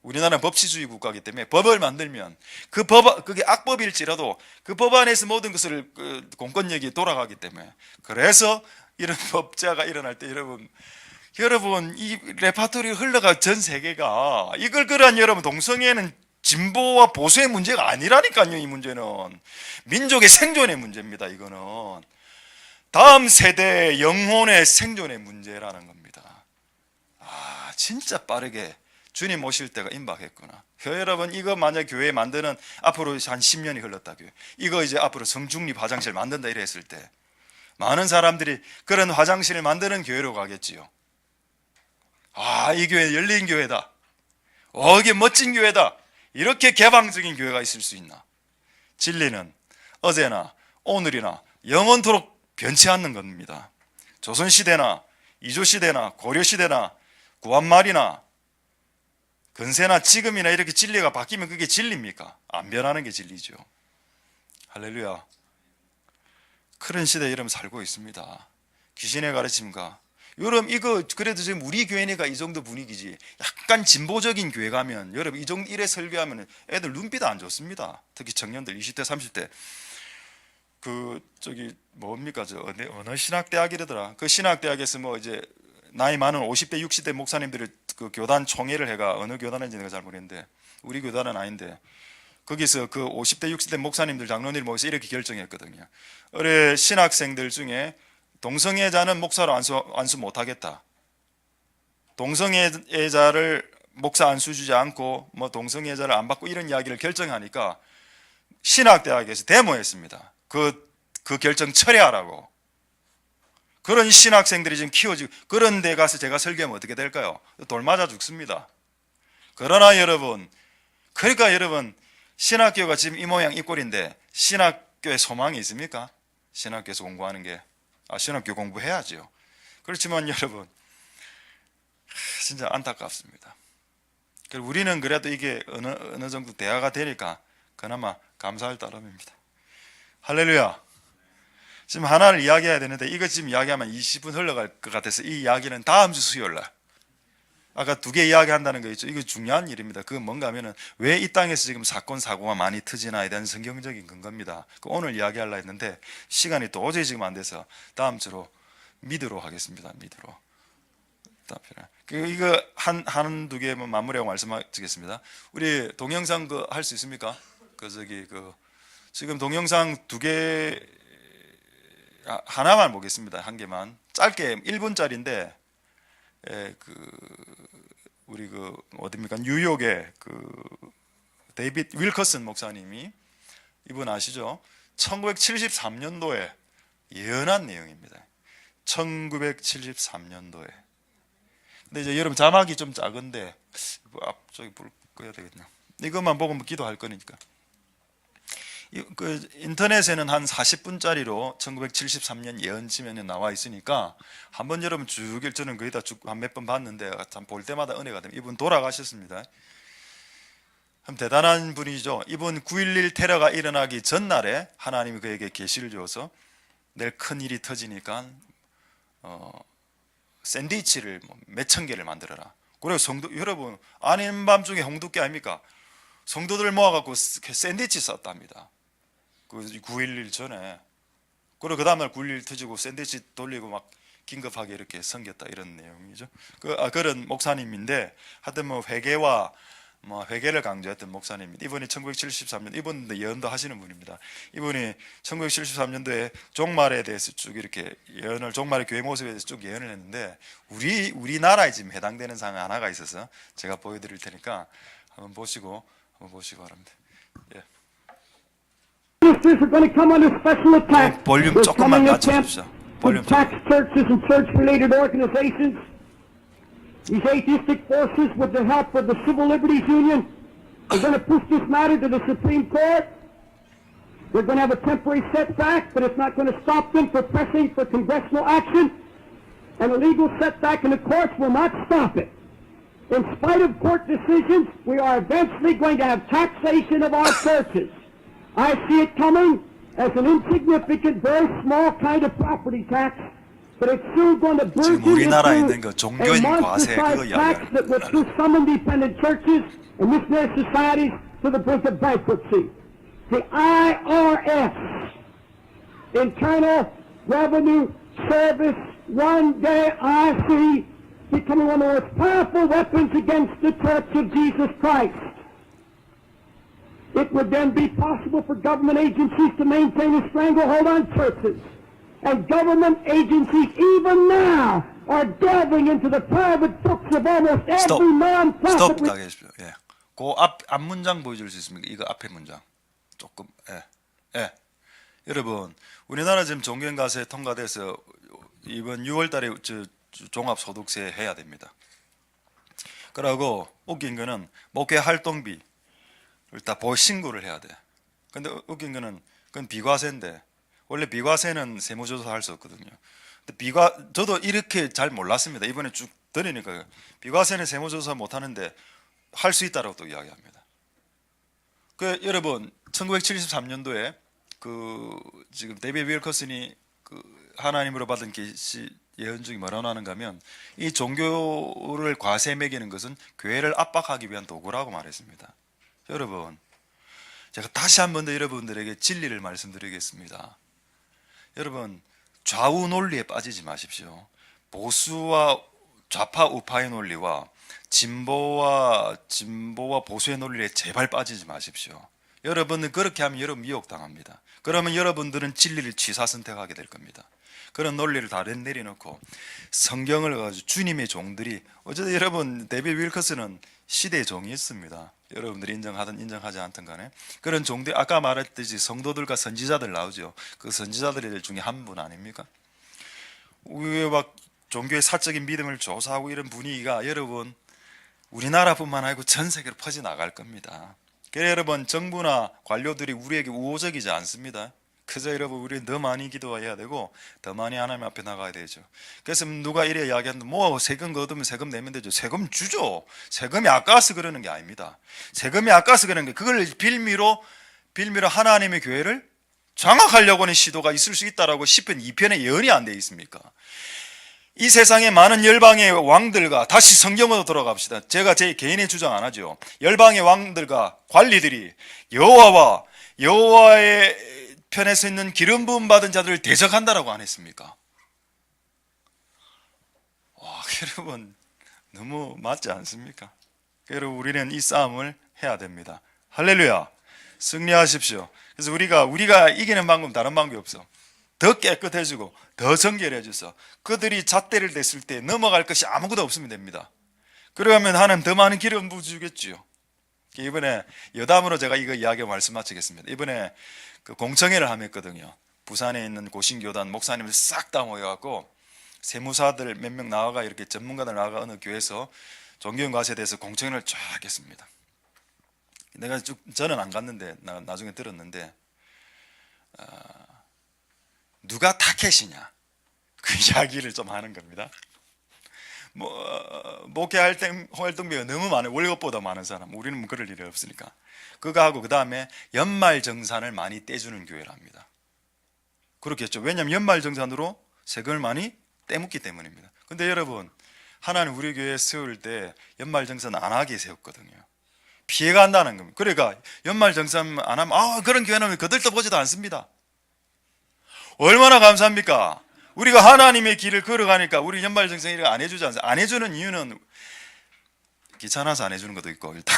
우리나라는 법치주의 국가이기 때문에 법을 만들면 그게 악법일지라도 그 법 안에서 모든 것을 공권력이 돌아가기 때문에, 그래서 이런 법제화가 일어날 때 여러분 이 레파토리 흘러가 전 세계가 이걸 그러한 여러분 동성애는 진보와 보수의 문제가 아니라니까요. 이 문제는 민족의 생존의 문제입니다. 이거는 다음 세대의 영혼의 생존의 문제라는 겁니다. 진짜 빠르게 주님 오실 때가 임박했구나. 여러분, 이거 만약 교회 만드는 앞으로 한 10년이 흘렀다고요. 이거 이제 앞으로 성중립 화장실 만든다 이래 했을 때 많은 사람들이 그런 화장실을 만드는 교회로 가겠지요. 이 교회 열린 교회다. 이게 멋진 교회다. 이렇게 개방적인 교회가 있을 수 있나? 진리는 어제나 오늘이나 영원토록 변치 않는 겁니다. 조선시대나 이조시대나 고려시대나 구한말이나 근세나 지금이나 이렇게 진리가 바뀌면 그게 진리입니까? 안 변하는 게 진리죠. 할렐루야. 그런 시대에 여러분 살고 있습니다. 귀신의 가르침과 여러분 이거 그래도 지금 우리 교회니까 이 정도 분위기지, 약간 진보적인 교회 가면 여러분 이 정도 이래 설교하면 애들 눈빛 안 좋습니다. 특히 청년들 20대 30대 어느 신학대학 이러더라. 그 신학대학에서 이제 나이 많은 50대 60대 목사님들을 그 교단 총회를 해가, 어느 교단인지 내가 잘 모르겠는데 우리 교단은 아닌데 거기서 그 50대 60대 목사님들 장로님들 모여서 이렇게 결정했거든요. 올해 신학생들 중에 동성애자는 목사로 안수 못하겠다. 동성애자를 목사 안수 주지 않고 동성애자를 안 받고 이런 이야기를 결정하니까 신학대학에서 데모했습니다. 그 결정 철회하라고. 그런 신학생들이 지금 키워지고, 그런 데 가서 제가 설교하면 어떻게 될까요? 돌 맞아 죽습니다. 그러나 여러분, 신학교가 지금 이 모양 이 꼴인데 신학교에 소망이 있습니까? 신학교에서 공부하는 게. 신학교 공부해야죠. 그렇지만 여러분, 진짜 안타깝습니다. 우리는 그래도 이게 어느 정도 대화가 되니까 그나마 감사할 따름입니다. 할렐루야. 지금 하나를 이야기해야 되는데 이거 지금 이야기하면 20분 흘러갈 것 같아서 이 이야기는 다음 주 수요일 날, 아까 2개 이야기한다는 거 있죠. 이거 중요한 일입니다. 그건 뭔가 하면은 왜 이 땅에서 지금 사건 사고가 많이 터지나에 대한 성경적인 근거입니다. 오늘 이야기하려 했는데 시간이 도저히 지금 안 돼서 다음 주로 미드로 하겠습니다. 미드로. 이거 한두 개만 마무리하고 말씀드리겠습니다. 우리 동영상 할 수 있습니까? 지금 동영상 2개, 하나만 보겠습니다. 한 개만. 짧게 1분짜리인데, 우리 어딥니까? 뉴욕의 데이빗 윌커슨 목사님이, 이분 아시죠? 1973년도에 예언한 내용입니다. 1973년도에. 근데 이제 여러분 자막이 좀 작은데, 앞쪽에 불 꺼야 되겠네요. 이것만 보고 뭐 기도할 거니까. 그 인터넷에는 한 40분짜리로 1973년 예언지면에 나와 있으니까 한번 여러분 쭉 저는 거의 다 한 몇 번 봤는데 참 볼 때마다 은혜가 됩니다. 이분 돌아가셨습니다. 참 대단한 분이죠. 이분 9.11 테러가 일어나기 전날에 하나님이 그에게 계시를 주어서 내일 큰 일이 터지니까 샌드위치를 몇천 개를 만들어라. 그리고 성도 여러분 아닌 밤중에 홍두깨 아닙니까? 성도들 모아갖고 샌드위치 쌌답니다. 그 9.11 전에. 그리고 그 다음날 9.11 터지고 샌드위치 돌리고 막 긴급하게 이렇게 섬겼다 이런 내용이죠. 그런 목사님인데 하여튼 뭐 회개를 강조했던 목사님입니다. 이분이 1973년 이분도 예언도 하시는 분입니다. 이분이 1973년도에 종말에 대해서 쭉 이렇게 예언을 종말의 교회 모습에 대해서 쭉 예언을 했는데 우리나라에 지금 해당되는 상황 하나가 있어서 제가 보여드릴 테니까 한번 보시고 합니다. 예. Ministers are going to come under special attack. 볼륨 There's 조금만 coming 낮춰주십시오. attempts to 볼륨 attack churches and church-related organizations. These atheistic forces, with the help of the Civil Liberties Union, are going to push this matter to the Supreme Court. They're going to have a temporary setback, but it's not going to stop them from pressing for congressional action. And a legal setback in the courts will not stop it. In spite of court decisions, we are eventually going to have taxation of our churches. I see it coming as an insignificant, very small kind of property tax, but it's soon going to burst 지금 우리나라에 있는 into 그 a 종교인 과세 monster-sized 그거 tax that will push some independent churches and missionary societies to the brink of bankruptcy. The IRS, Internal Revenue Service, one day I see becoming one of the most powerful weapons against the Church of Jesus Christ. It would then be possible for government agencies to maintain a stranglehold on churches. And government agencies, even now, are delving into the private books of almost 스톱 every non-profit. 가게 해주십시오. 예. 그 앞 문장 보여줄 수 있습니까? 이거 앞에 문장 조금 예. 여러분 우리나라 지금 종교인과세 통과돼서 이번 6월달에 종합소득세 해야 됩니다. 그러고 웃긴 거는 목회 활동비 다 신고를 해야 돼. 근데 웃긴 거는 그건 비과세인데 원래 비과세는 세무조사 할 수 없거든요. 근데 저도 이렇게 잘 몰랐습니다. 이번에 쭉 들으니까 비과세는 세무조사 못 하는데 할 수 있다라고 또 이야기합니다. 그 여러분 1973년도에 그 지금 데이비드 윌커슨이 그 하나님으로 받은 계시 예언 중에 뭐라고 하는가 하면 이 종교를 과세 매기는 것은 교회를 압박하기 위한 도구라고 말했습니다. 여러분 제가 다시 한 번 더 여러분들에게 진리를 말씀드리겠습니다. 여러분 좌우 논리에 빠지지 마십시오. 보수와 좌파 우파의 논리와 진보와 보수의 논리에 제발 빠지지 마십시오. 여러분은 그렇게 하면 여러분 미혹당합니다. 그러면 여러분들은 진리를 취사 선택하게 될 겁니다. 그런 논리를 다 내려놓고 성경을 가지고 주님의 종들이 어쨌든 여러분 데이비드 윌커슨은 시대의 종이었습니다. 여러분들이 인정하든 인정하지 않든 간에 그런 종들 아까 말했듯이 성도들과 선지자들 나오죠. 그 선지자들 중에 한 분 아닙니까? 왜 막 종교의 사적인 믿음을 조사하고 이런 분위기가 여러분 우리나라뿐만 아니고 전 세계로 퍼져나갈 겁니다. 그래서 여러분 정부나 관료들이 우리에게 우호적이지 않습니다. 그래서 여러분 우리는 더 많이 기도해야 되고 더 많이 하나님 앞에 나가야 되죠. 그래서 누가 이래 이야기하는데 뭐 세금 거두면 세금 내면 되죠. 세금 주죠. 세금이 아까워서 그러는 게 아닙니다. 세금이 아까워서 그러는 게 그걸 빌미로 하나님의 교회를 장악하려고 하는 시도가 있을 수 있다라고 시편 2편에 예언이 안 돼 있습니까? 이 세상의 많은 열방의 왕들과 다시 성경으로 돌아갑시다. 제가 제 개인의 주장 안 하죠. 열방의 왕들과 관리들이 여호와의 편에 서 있는 기름 부음 받은 자들을 대적한다라고 안 했습니까? 와, 여러분 너무 맞지 않습니까? 여러분 우리는 이 싸움을 해야 됩니다. 할렐루야. 승리하십시오. 그래서 우리가 이기는 방법 다른 방법이 없어. 더 깨끗해지고 더 정결해져서 그들이 잣대를 댔을 때 넘어갈 것이 아무것도 없으면 됩니다. 그러면 하나님 더 많은 기름 부어주겠지요. 이번에 여담으로 제가 이거 이야기 말씀 마치겠습니다. 이번에 그 공청회를 함했거든요. 부산에 있는 고신교단 목사님들 싹 다 모여갖고 세무사들 몇 명 나와가 이렇게 전문가들 나와가 어느 교회에서 종교인 과세에 대해서 공청회를 쫙 했습니다. 내가 저는 안 갔는데 나중에 들었는데 누가 타켓이냐 그 이야기를 좀 하는 겁니다. 목회할 때 활동비가 너무 많아요. 월급보다 많은 사람. 우리는 뭐 그럴 일이 없으니까. 그거 하고 그 다음에 연말정산을 많이 떼주는 교회랍니다. 그렇겠죠. 왜냐하면 연말정산으로 세금을 많이 떼묻기 때문입니다. 근데 여러분, 하나님 우리 교회 세울 때 연말정산 안 하게 세웠거든요. 피해간다는 겁니다. 그러니까 연말정산 안 하면 그런 교회는 거들떠보지도 않습니다. 얼마나 감사합니까? 우리가 하나님의 길을 걸어가니까 우리 연말정산을 안 해주지 않습니까? 안 해주는 이유는 귀찮아서 안 해주는 것도 있고, 일단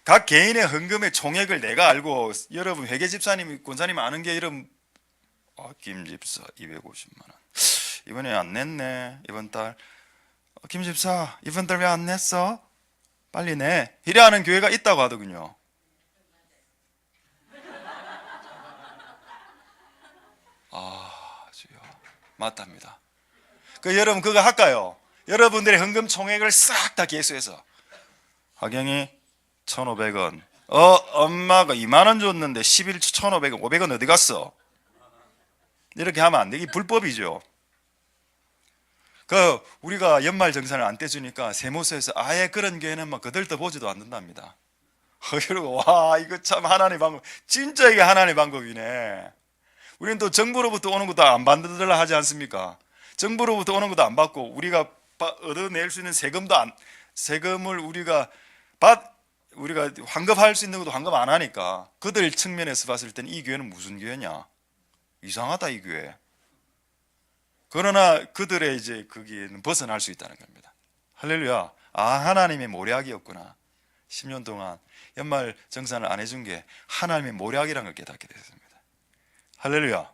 각 개인의 헌금의 총액을 내가 알고, 여러분 회계집사님, 권사님 아는 게 이런 김집사 250만 원 이번에 안 냈네. 이번 달 김집사 이번 달 왜 안 냈어? 빨리 내. 이래 하는 교회가 있다고 하더군요. 주여, 맞답니다. 여러분 그거 할까요? 여러분들의 헌금 총액을 싹 다 계수해서 하경이 1,500원, 엄마가 2만 원 줬는데 11 1,500원, 500원 어디 갔어? 이렇게 하면 안 돼. 이게 불법이죠. 우리가 연말정산을 안 떼주니까 세무서에서 아예 그런 교회는 막 거들떠보지도 않는답니다. 그리고 이거 참 하나님의 방법, 진짜 이게 하나님의 방법이네. 우리는 또 정부로부터 오는 것도 안 받으려 하지 않습니까? 정부로부터 오는 것도 안 받고 우리가 얻어낼 수 있는 세금을 우리가 환급할 수 있는 것도 환급 안 하니까 그들 측면에서 봤을 때는 이 교회는 무슨 교회냐? 이상하다 이 교회. 그러나 그들의 이제 거기에는 벗어날 수 있다는 겁니다. 할렐루야. 하나님의 모략이었구나. 10년 동안 연말 정산을 안 해준 게 하나님의 모략이라는 걸 깨닫게 됐습니다. 할렐루야.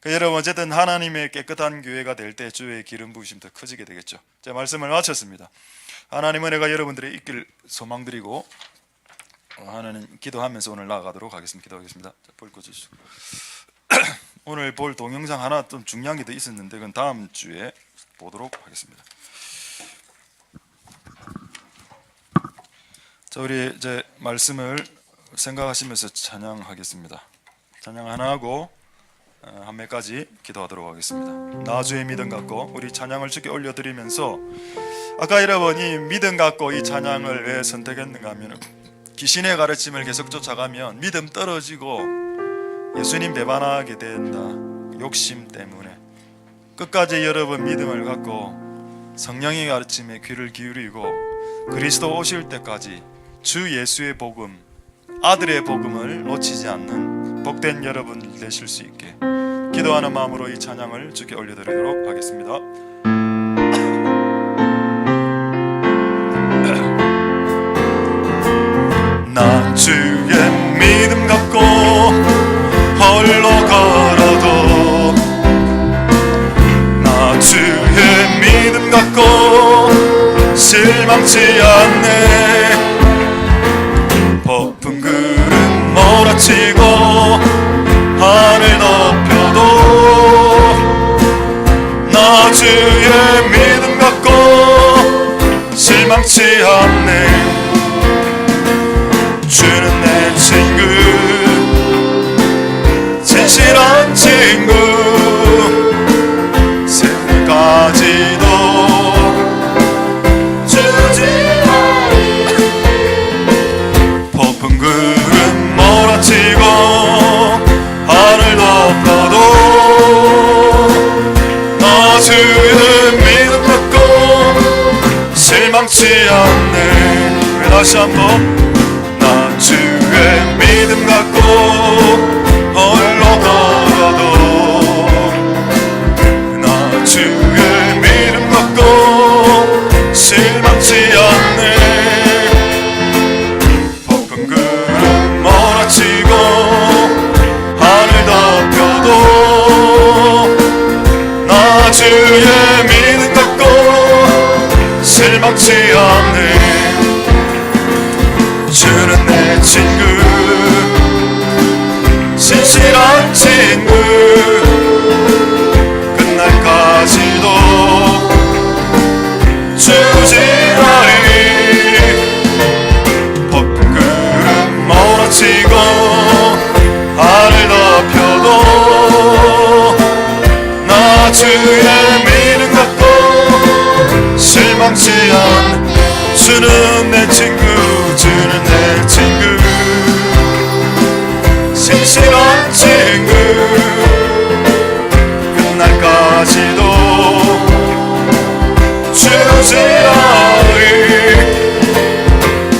여러분 어쨌든 하나님의 깨끗한 교회가 될 때 주의 기름 부으심 더 커지게 되겠죠. 제 말씀을 마쳤습니다. 하나님 은혜가 여러분들의 있길 소망드리고 하나님 기도하면서 오늘 나아가도록 하겠습니다. 기도하겠습니다. 불 꺼주시고 오늘 볼 동영상 하나 좀 중요한 게 더 있었는데 그건 다음 주에 보도록 하겠습니다. 자, 우리 이제 말씀을 생각하시면서 찬양하겠습니다. 찬양 하나 하고 한 몇 가지 기도하도록 하겠습니다. 나 주의 믿음 갖고 우리 찬양을 주께 올려드리면서 아까 여러분이 믿음 갖고 이 찬양을 왜 선택했는가 하면 귀신의 가르침을 계속 쫓아가면 믿음 떨어지고 예수님 배반하게 된다. 욕심 때문에 끝까지 여러분 믿음을 갖고 성령의 가르침에 귀를 기울이고 그리스도 오실 때까지 주 예수의 복음, 아들의 복음을 놓치지 않는 복된 여러분 되실 수 있게 기도하는 마음으로 이 찬양을 주께 올려드리도록 하겠습니다. 나 주의 믿음 갖고 홀로 걸어도 나 주의 믿음 갖고 실망치 않네. 폭풍 구름 몰아치고 하늘 높여도 나 주의 믿음 갖고 실망치 않네. 주는 내 친구, 진실한 친구, 새우까지도 주지하리. 폭풍 구름 몰아치고 하늘 덮어도 나 주의 믿음 갖고 실망치 않네. 다시 한번 나 주의 믿음 갖고 홀로 걸어도 나 주의 믿음 갖고 실망치 않네. 폭풍 구름 몰아치고 하늘 덮여도 나 주의 믿음 갖고 실망치 않네. 주는 내 친구, 신실한 친구, 끝날까지도 주지하리. 폭풍 실망치 않네. 주는 내 친구, 주는 내 친구, 신실한 친구. 끝날까지도 주지하리.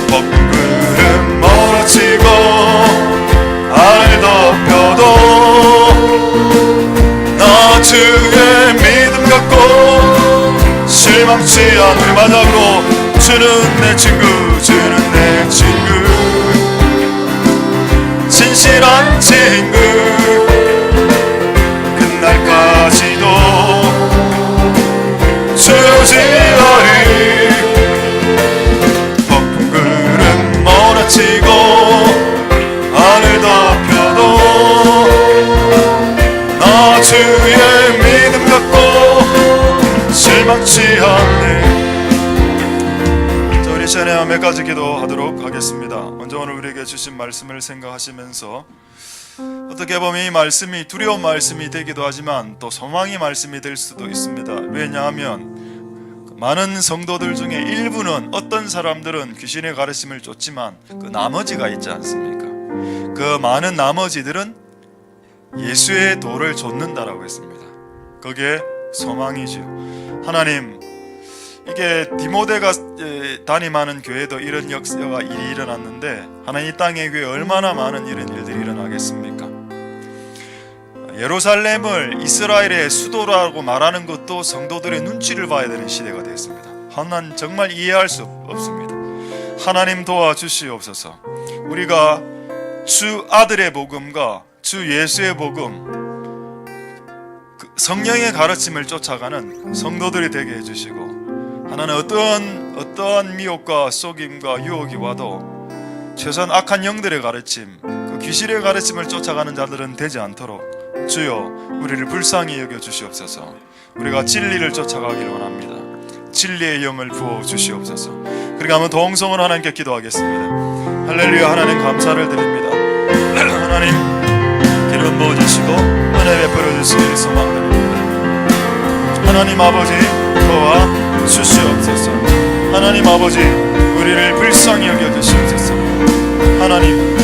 벚구름 멀어지고 하늘 덮여도 나 주의 믿음 갖고 실망치 않을 마작으로. 주는 내 친구, 주는 내 친구, 진실한 친구. 끝날까지도 주지하리. 폭풍 구름 몰아치고 하늘 덮여도 나 주의 믿음 갖고 실망치 않네. 자, 우리 시간에 몇 가지 기도하도록 하겠습니다. 먼저 오늘 우리에게 주신 말씀을 생각하시면서, 어떻게 보면 이 말씀이 두려운 말씀이 되기도 하지만 또 소망의 말씀이 될 수도 있습니다. 왜냐하면 많은 성도들 중에 일부는, 어떤 사람들은 귀신의 가르침을 쫓지만 그 나머지가 있지 않습니까? 그 많은 나머지들은 예수의 도를 좇는다라고 했습니다. 그게 소망이죠. 하나님, 이게 디모데가 담임하는 교회도 이런 역사가 일이 일어났는데, 하나님 이 땅의 교회에 얼마나 많은 이런 일들이 일어나겠습니까? 예루살렘을 이스라엘의 수도라고 말하는 것도 성도들의 눈치를 봐야 되는 시대가 되었습니다. 하나님 정말 이해할 수 없습니다. 하나님 도와주시옵소서. 우리가 주 아들의 복음과 주 예수의 복음, 성령의 가르침을 쫓아가는 성도들이 되게 해주시고, 하나는 어떠한 미혹과 속임과 유혹이 와도 최소한 악한 영들의 가르침, 그 귀신의 가르침을 쫓아가는 자들은 되지 않도록 주여 우리를 불쌍히 여겨 주시옵소서. 우리가 진리를 쫓아가길 원합니다. 진리의 영을 부어 주시옵소서. 그러니까 한번 동성으로 하나님께 기도하겠습니다. 할렐루야. 하나님 감사를 드립니다. 하나님 기름 부어주시고 은혜 베풀어 주시길 소망드립니다. 하나님 아버지 도와 주시옵소서. 하나님 아버지 우리를 불쌍히 여겨 주시옵소서. 하나님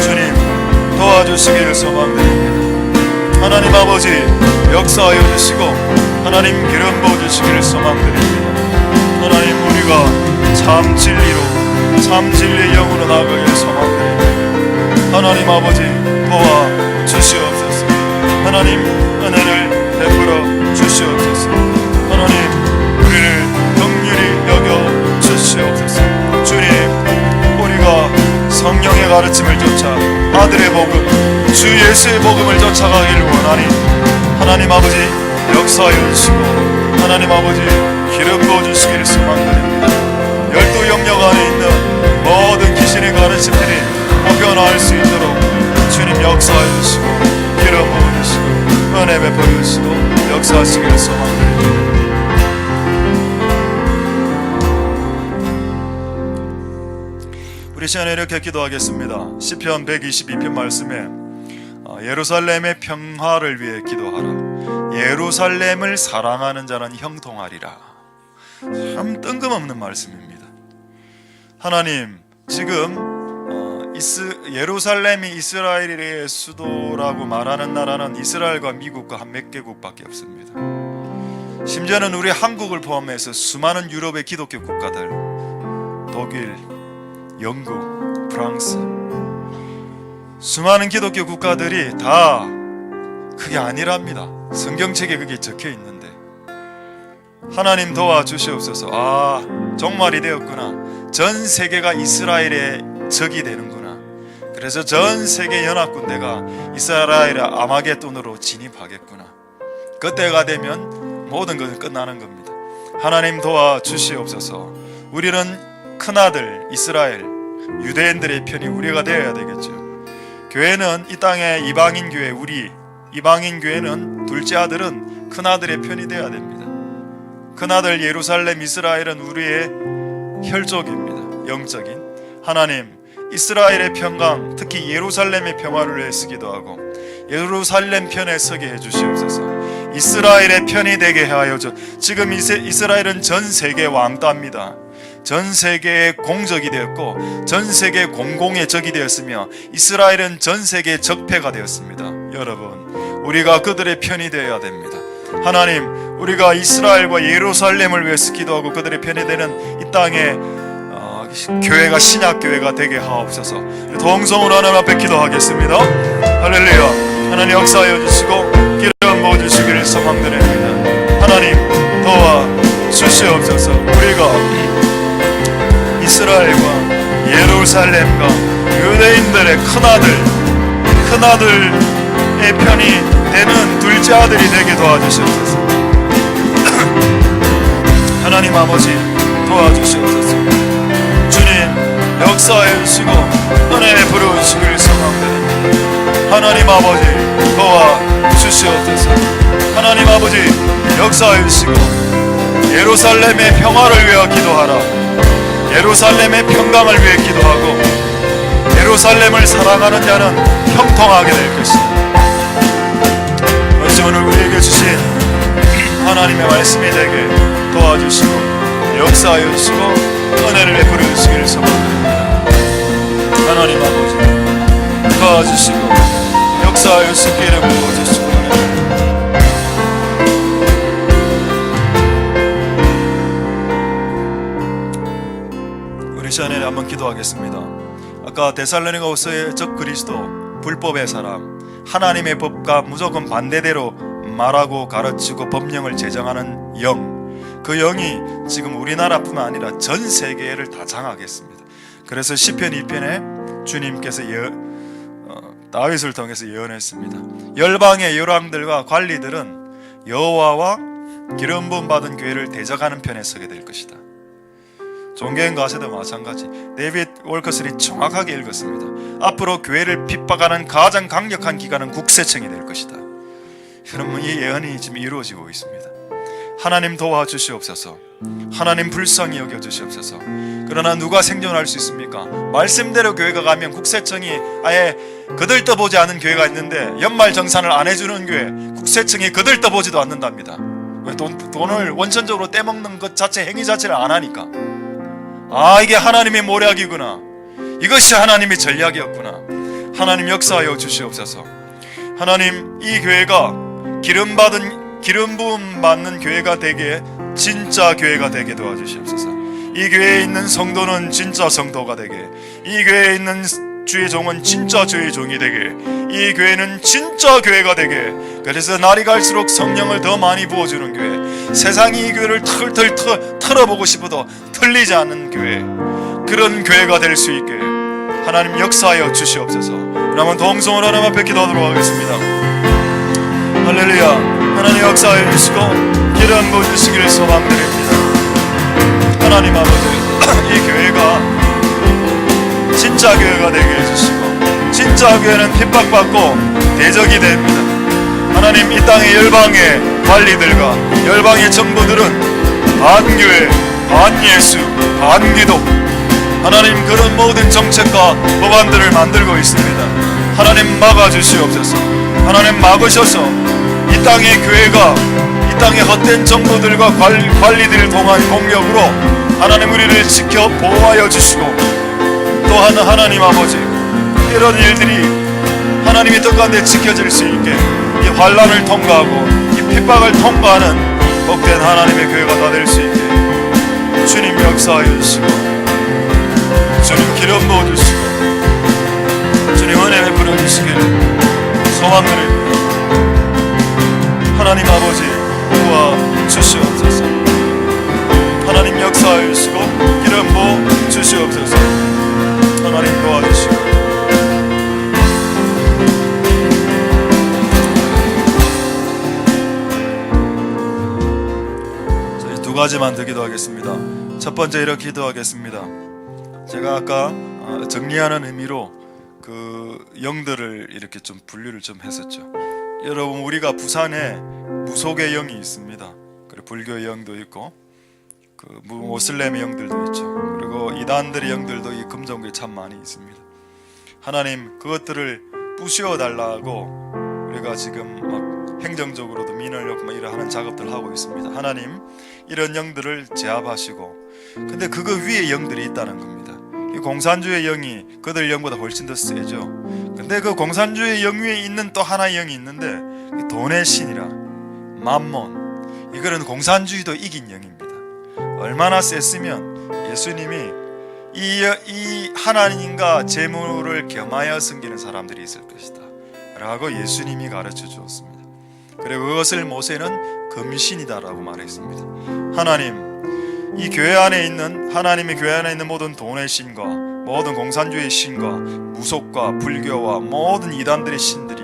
주님 도와주시기를 소망드립니다. 하나님 아버지 역사하여 주시고 하나님 기름 부어주시기를 소망드립니다. 하나님 우리가 참 진리로 참 진리의 영으로 나아가기를 소망드립니다. 하나님 아버지 도와주시옵소서. 하나님 은혜를 베풀어 주시옵소서. 하나님 우리를 긍휼히 여겨 주시옵소서. 주님 우리가 성령의 가르침을 쫓아 아들의 복음 주 예수의 복음을 쫓아가기를 원하니 하나님 아버지 역사하여 주시고 하나님 아버지 기름 부어주시기를 소망드립니다. 열두 영역 안에 있는 모든 귀신의 가르침들이 변화할 수 있도록 주님 역사하여 주시고 기름 부어주시고 은혜 베풀어 주시고 역사하시기를 소망드립니다. 우리 시간에 이렇게 기도하겠습니다. 시편 122편 말씀에 예루살렘의 평화를 위해 기도하라. 예루살렘을 사랑하는 자는 형통하리라. 참 뜬금없는 말씀입니다. 하나님 지금 예루살렘이 이스라엘의 수도라고 말하는 나라는 이스라엘과 미국과 한 몇 개국밖에 없습니다. 심지어는 우리 한국을 포함해서 수많은 유럽의 기독교 국가들, 독일, 영국, 프랑스, 수많은 기독교 국가들이 다 그게 아니랍니다. 성경책에 그게 적혀 있는데 하나님 도와주시옵소서. 정말이 되었구나. 전 세계가 이스라엘의 적이 되는구나. 그래서 전 세계 연합군대가 이스라엘의 아마겟돈으로 진입하겠구나. 그때가 되면 모든 것은 끝나는 겁니다. 하나님 도와주시옵소서. 우리는 큰아들 이스라엘 유대인들의 편이 우리가 되어야 되겠죠. 교회는 이 땅의 이방인 교회, 우리 이방인 교회는 둘째 아들은 큰아들의 편이 되어야 됩니다. 큰아들 예루살렘 이스라엘은 우리의 혈족입니다. 영적인 하나님 이스라엘의 평강, 특히 예루살렘의 평화를 위해 쓰기도 하고 예루살렘 편에 서게 해주시옵소서. 이스라엘의 편이 되게 하여 주. 지금 이스라엘은 전 세계 왕따입니다. 전 세계의 공적이 되었고 전 세계 공공의 적이 되었으며 이스라엘은 전 세계의 적폐가 되었습니다. 여러분, 우리가 그들의 편이 되어야 됩니다. 하나님, 우리가 이스라엘과 예루살렘을 위해서 기도하고 그들의 편이 되는 이 땅에 교회가 신약교회가 되게 하옵소서. 동성으로 하나님 앞에 기도하겠습니다. 할렐루야. 하나님 역사하여 주시고 기름 부어 주시기를 소망드립니다. 하나님 도와 주시옵소서. 우리가 이스라엘과 예루살렘과 유대인들의 큰아들의 편이 되는 둘째 아들이 되게 도와주시옵소서. 하나님 아버지 도와주시옵소서. 주님 역사해 주시고 은혜에 부르시기를 소망드립니다. 하나님 아버지 도와주시옵소서. 하나님 아버지 역사해 주시고 예루살렘의 평화를 위하여 기도하라. 예루살렘의 평강을 위해 기도하고 예루살렘을 사랑하는 자는 형통하게 될 것이다. 그것이 오늘 우리에게 주신 하나님의 말씀이 되게 도와주시고 역사하여 주시고 은혜를 베풀어 주시기를 소망드립니다. 하나님 아버지 도와주시고 역사하여 주시기를 부어주시고 우리 시간에 한번 기도하겠습니다. 아까 데살로니가후서의 적 그리스도, 불법의 사람, 하나님의 법과 무조건 반대대로 말하고 가르치고 법령을 제정하는 영, 그 영이 지금 우리나라뿐만 아니라 전 세계를 다 장악했습니다. 그래서 시편 2편에 주님께서 다윗을 통해서 예언했습니다. 열방의 열왕들과 관리들은 여호와와 기름 부음 받은 교회를 대적하는 편에 서게 될 것이다. 존경 가세도 마찬가지. 데이빗 월커슨이 정확하게 읽었습니다. 앞으로 교회를 핍박하는 가장 강력한 기관은 국세청이 될 것이다. 여러분, 이 예언이 지금 이루어지고 있습니다. 하나님 도와주시옵소서. 하나님 불쌍히 여겨주시옵소서. 그러나 누가 생존할 수 있습니까? 말씀대로 교회가 가면 국세청이 아예 거들떠보지 않은 교회가 있는데 연말 정산을 안 해주는 교회, 국세청이 거들떠보지도 않는답니다. 왜? 돈을 원천적으로 떼먹는 것 자체, 행위 자체를 안 하니까. 이게 하나님의 모략이구나. 이것이 하나님의 전략이었구나. 하나님 역사하여 주시옵소서. 하나님, 이 교회가 기름 부음 받는 교회가 되게, 진짜 교회가 되게 도와주시옵소서. 이 교회에 있는 성도는 진짜 성도가 되게, 이 교회에 있는 주의 종은 진짜 주의 종이 되게, 이 교회는 진짜 교회가 되게, 그래서 날이 갈수록 성령을 더 많이 부어주는 교회, 세상이 이 교회를 털털 털어보고 싶어도 틀리지 않는 교회, 그런 교회가 될 수 있게 하나님 역사하여 주시옵소서. 그러면 동성으로 하나님 앞에 기도하도록 하겠습니다. 할렐루야. 하나님 역사하여 주시고 기름 부어 주시기를 소망드립니다. 하나님 아버지, 이 교회가 진짜 교회가 되게 해주시고, 진짜 교회는 핍박받고 대적이 됩니다. 하나님, 이 땅의 열방의 관리들과 열방의 정부들은 반교회, 반예수, 반기독, 하나님 그런 모든 정책과 법안들을 만들고 있습니다. 하나님 막아주시옵소서. 하나님 막으셔서 이 땅의 교회가, 이 땅의 헛된 정부들과 관리들을 통한 공격으로 하나님 우리를 지켜 보호하여 주시고, 또한 하나님 아버지, 이런 일들이 하나님의 뜻 가운데 지켜질 수 있게 이 환난을 통과하고 이 핍박을 통과하는 복된 하나님의 교회가 다 될 수 있게 주님 역사하여 주시고, 주님 기름 부어주시고, 주님 은혜 베풀어 주시기를 소망드립니다. 하나님 아버지 도와주시옵소서. 하나님 역사하여 주시고 기름 부어 주시옵소서. 하나님 도와주시고, 저희 두 가지만 더 기도하겠습니다. 첫 번째 이렇게 기도하겠습니다. 제가 아까 정리하는 의미로 그 영들을 이렇게 좀 분류를 좀 했었죠. 여러분, 우리가 부산에 무속의 영이 있습니다. 그리고 불교의 영도 있고 그 모슬렘의 영들도 있죠. 그리고 이단들의 영들도 이 금정구에 참 많이 있습니다. 하나님, 그것들을 부수어 달라고 우리가 지금 막 행정적으로도 민을 넣고 이런 하는 작업들을 하고 있습니다. 하나님 이런 영들을 제압하시고, 근데 그거 위에 영들이 있다는 겁니다. 이 공산주의 영이 그들 영보다 훨씬 더 세죠. 근데 그 공산주의 영 위에 있는 또 하나의 영이 있는데 돈의 신이라, 맘몬, 이거는 공산주의도 이긴 영입니다. 얼마나 셌으면 예수님이 이 하나님과 재물을 겸하여 섬기는 사람들이 있을 것이다 라고 예수님이 가르쳐 주었습니다. 그리고 그것을 모세는 금신이다라고 말했습니다. 하나님, 이 교회 안에 있는, 하나님의 교회 안에 있는 모든 돈의 신과 모든 공산주의 신과 무속과 불교와 모든 이단들의 신들이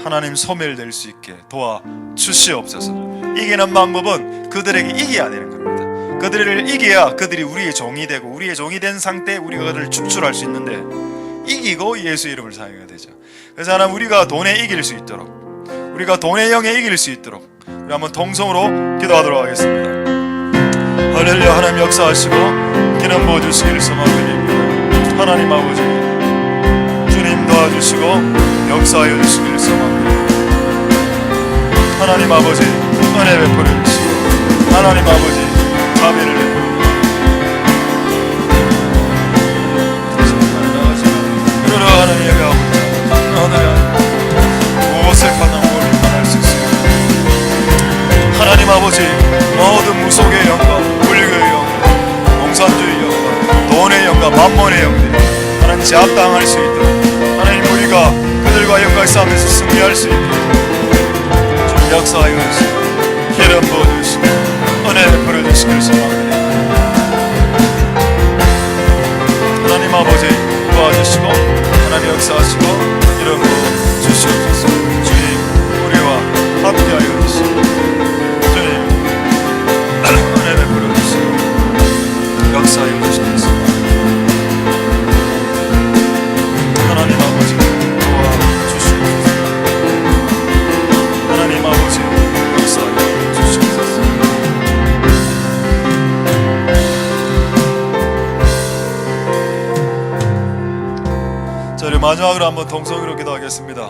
하나님 소멸될 수 있게 도와 주시옵소서. 이기는 방법은 그들에게 이겨야 되는 겁니다. 그들을 이겨야 그들이 우리의 종이 되고, 우리의 종이 된 상태에 우리가 그들을 축출할 수 있는데, 이기고 예수 이름을 사용해야 되죠. 그래서 하나님, 우리가 돈에 이길 수 있도록, 우리가 돈의 영에 이길 수 있도록 우리 한번 통성으로 기도하도록 하겠습니다. 할렐루야. 하나님 역사하시고 기름 부어주시길 소망드립니다. 하나님 아버지, 주님 도와주시고 역사하여 주시길 소망드립니다. 하나님 아버지, 은혜 베풀어 주시고 하나님 아버지, 자비를 베풀어 그러나 하나님 여기 아버지, 무엇을 가장 멀리 만날 수 있습니다. 하나님 아버지, 모든 무속의 영과 불교의 영, 공산주의 영과 돈의 영과 만몬의 영들이 하나님 제압당할 수 있도록, 하나님 우리가 그들과 영과의 싸움에서 승리할 수 있도록 좀 역사하여 주시고 기름 부어주시고 은혜 베풀어 주시길 소망합니다. 하나님 아버지 도와주시고 하나님 역사하시고 기름 부어 주시옵소서. 주님 우리와 함께하여 주시고 주님 은혜 베풀어 주시고 역사하여 주시옵소서. 하나님 아버지 도와주시옵소서. 하나님 아버지 역사하여 주시옵소서. 자, 우리 마지막으로 한번 동성으로 기도하겠습니다.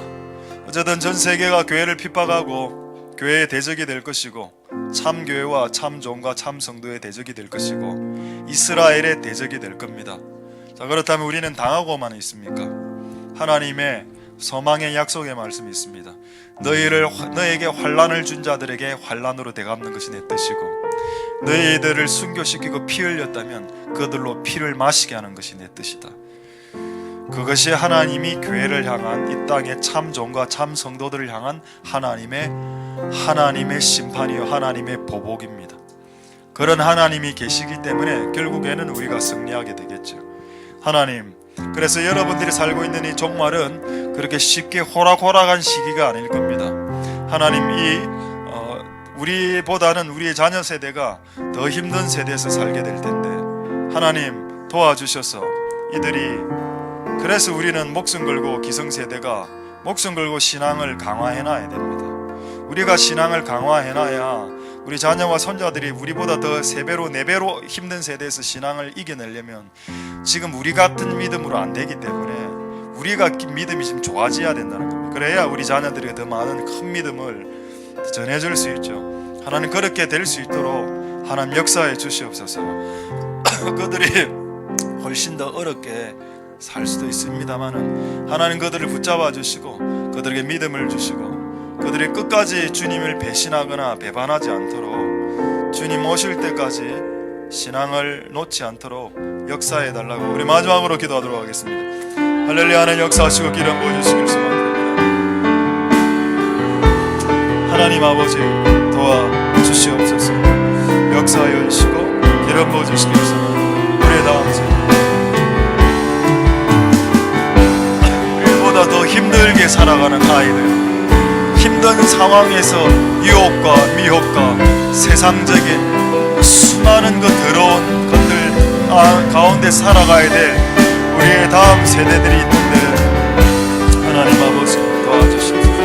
어쨌든 전 세계가 교회를 핍박하고 교회의 대적이 될 것이고, 참 교회와 참 종과 참 성도의 대적이 될 것이고, 이스라엘의 대적이 될 겁니다. 자, 그렇다면 우리는 당하고만 있습니까? 하나님의 소망의 약속의 말씀이 있습니다. 너에게 환난을 준 자들에게 환난으로 되갚는 것이 내 뜻이고, 너희들을 순교시키고 피 흘렸다면 그들로 피를 마시게 하는 것이 내 뜻이다. 그것이 하나님이 교회를 향한, 이 땅의 참 종과 참 성도들을 향한 하나님의 심판이요 하나님의 보복입니다. 그런 하나님이 계시기 때문에 결국에는 우리가 승리하게 되겠죠. 하나님, 그래서 여러분들이 살고 있는 이 종말은 그렇게 쉽게 호락호락한 시기가 아닐 겁니다. 하나님, 우리보다는 우리의 자녀 세대가 더 힘든 세대에서 살게 될 텐데, 하나님 도와주셔서 이들이, 그래서 우리는 목숨 걸고, 기성세대가 목숨 걸고 신앙을 강화해놔야 됩니다. 우리가 신앙을 강화해놔야 우리 자녀와 손자들이 우리보다 더 3배로 4배로 힘든 세대에서 신앙을 이겨내려면 지금 우리 같은 믿음으로 안 되기 때문에 우리가 믿음이 좀 좋아져야 된다는 겁니다. 그래야 우리 자녀들이 더 많은 큰 믿음을 전해줄 수 있죠. 하나님, 그렇게 될 수 있도록 하나님 역사해 주시옵소서. 그들이 훨씬 더 어렵게 살 수도 있습니다만은 하나님 그들을 붙잡아 주시고 그들에게 믿음을 주시고 그들이 끝까지 주님을 배신하거나 배반하지 않도록, 주님 오실 때까지 신앙을 놓지 않도록 역사해 달라고 우리 마지막으로 기도하도록 하겠습니다. 할렐루야. 하나님 역사하시고 기름 부어주시길 소망합니다. 하나님 아버지 도와주시옵소서. 역사하여 주시고 기름 부어주시길 소망합니다. 우리의 다음 세대, 우리보다 더 힘들게 살아가는 아이들, 힘든 상황에서 유혹과 미혹과 세상적인 수많은 그 더러운 것들 가운데 살아가야 될 우리의 다음 세대들이 있는데, 하나님 아버지 도와주시옵소서.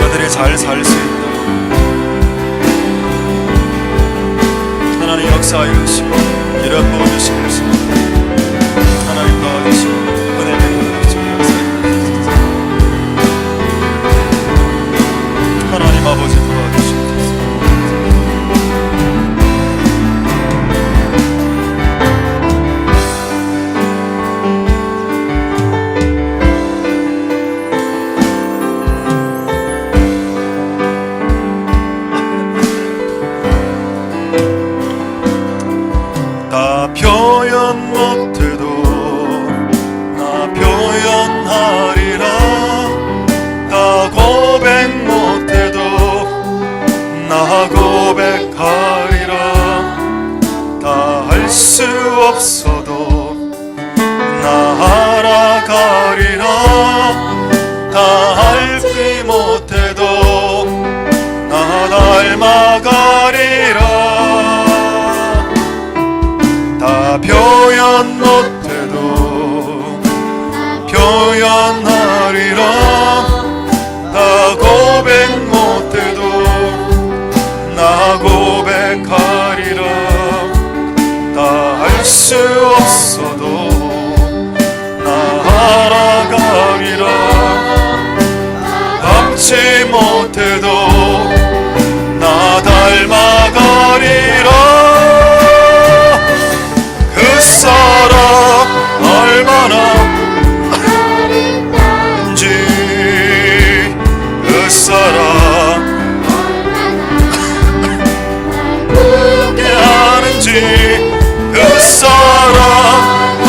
그들이 잘 살 수 있도록 하나님 역사하여 주시고 기름 부어주시길 소망합니다. 하나님 도와주시고 은혜 베풀어 주시고 역사하여 주시옵소서. 나 고백하리라. 다 할 수 없어도 나 알아가리라. 다 알지 못해도 나 닮아가리라. 다 표현 못해도 표현하리라. 다 고백 못해도 나 고백하리라. 다 할 수 없어도 나 알아가리라. 닮지 못해도 나 닮아가리라. 그 사랑 얼마나 아름다운지, 그 사랑 부럽게 하는지, 그 사랑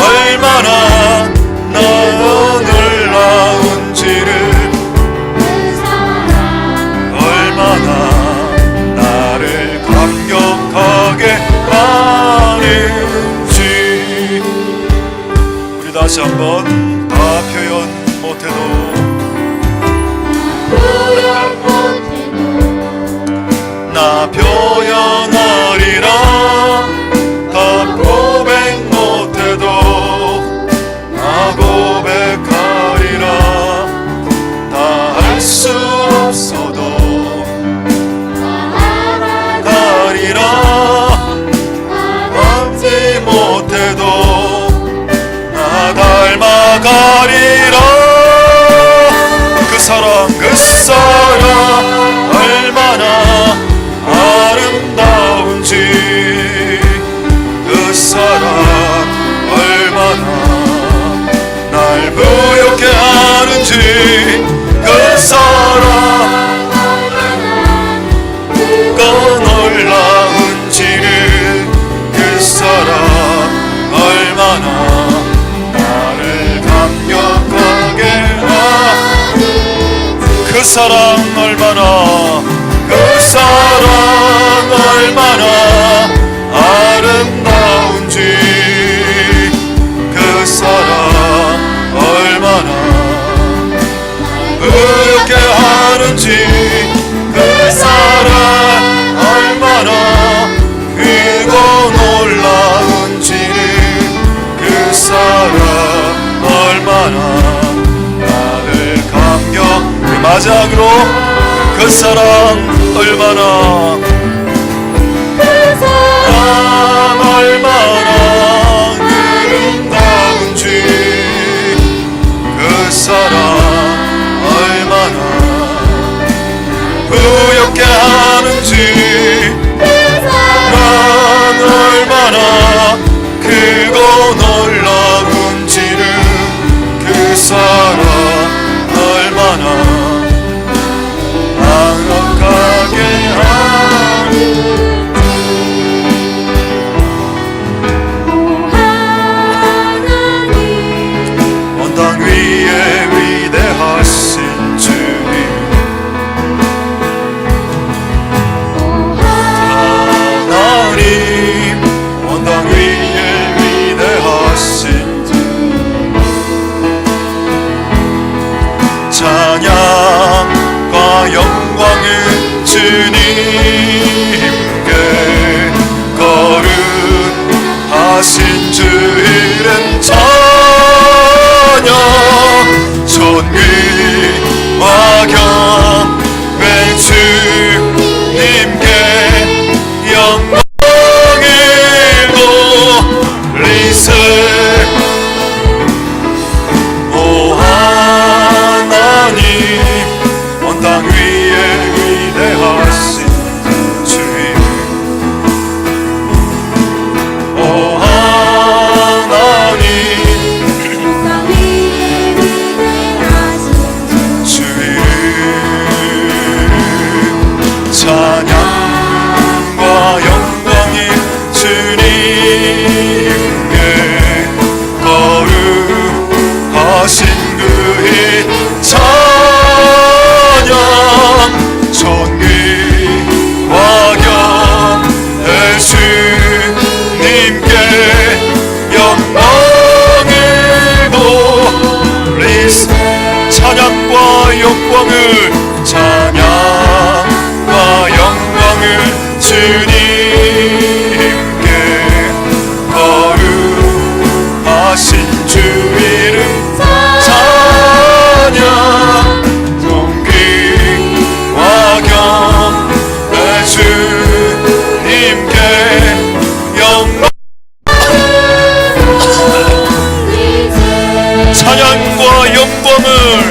얼마나 나 놀라운지를, 얼마나 나를 감격하게 하는지. 우리 다시 한번 다 표현 못해도 나 표현하리라. 다 고백 못해도 나 고백하리라. 다 할 수 없어도 가리라. 닮지 못해도 나 닮아가리라. 그 사랑 얼마나 아름다운지, 그 사랑 얼마나 날 부욕해 하는지, 그 사랑 그 놀라운지를, 그 사랑 얼마나 나를 감격하게 하는지, 그 사랑 얼마나, 그 사랑 얼마나 아름다운지, 그 사랑 얼마나 그렇게 하는지, 그 사랑 얼마나 크고 놀라운지를, 그 사랑 얼마나 나를 감격. 그 마지막으로 그 사랑 얼마나, 그 사랑 얼마나 아름다운지, 그 사랑 얼마나 부엽게 하는지, 그 사랑 얼마나 크고 놀라운지를, 그 사랑 얼마나 안락하게 하는지. 원당 위에 위대하신 주님, 영광을 찬양과 영광을 주님께 거룩하신 주 이름 찬양 존귀와 경배 주님께 영광 찬양과 영광을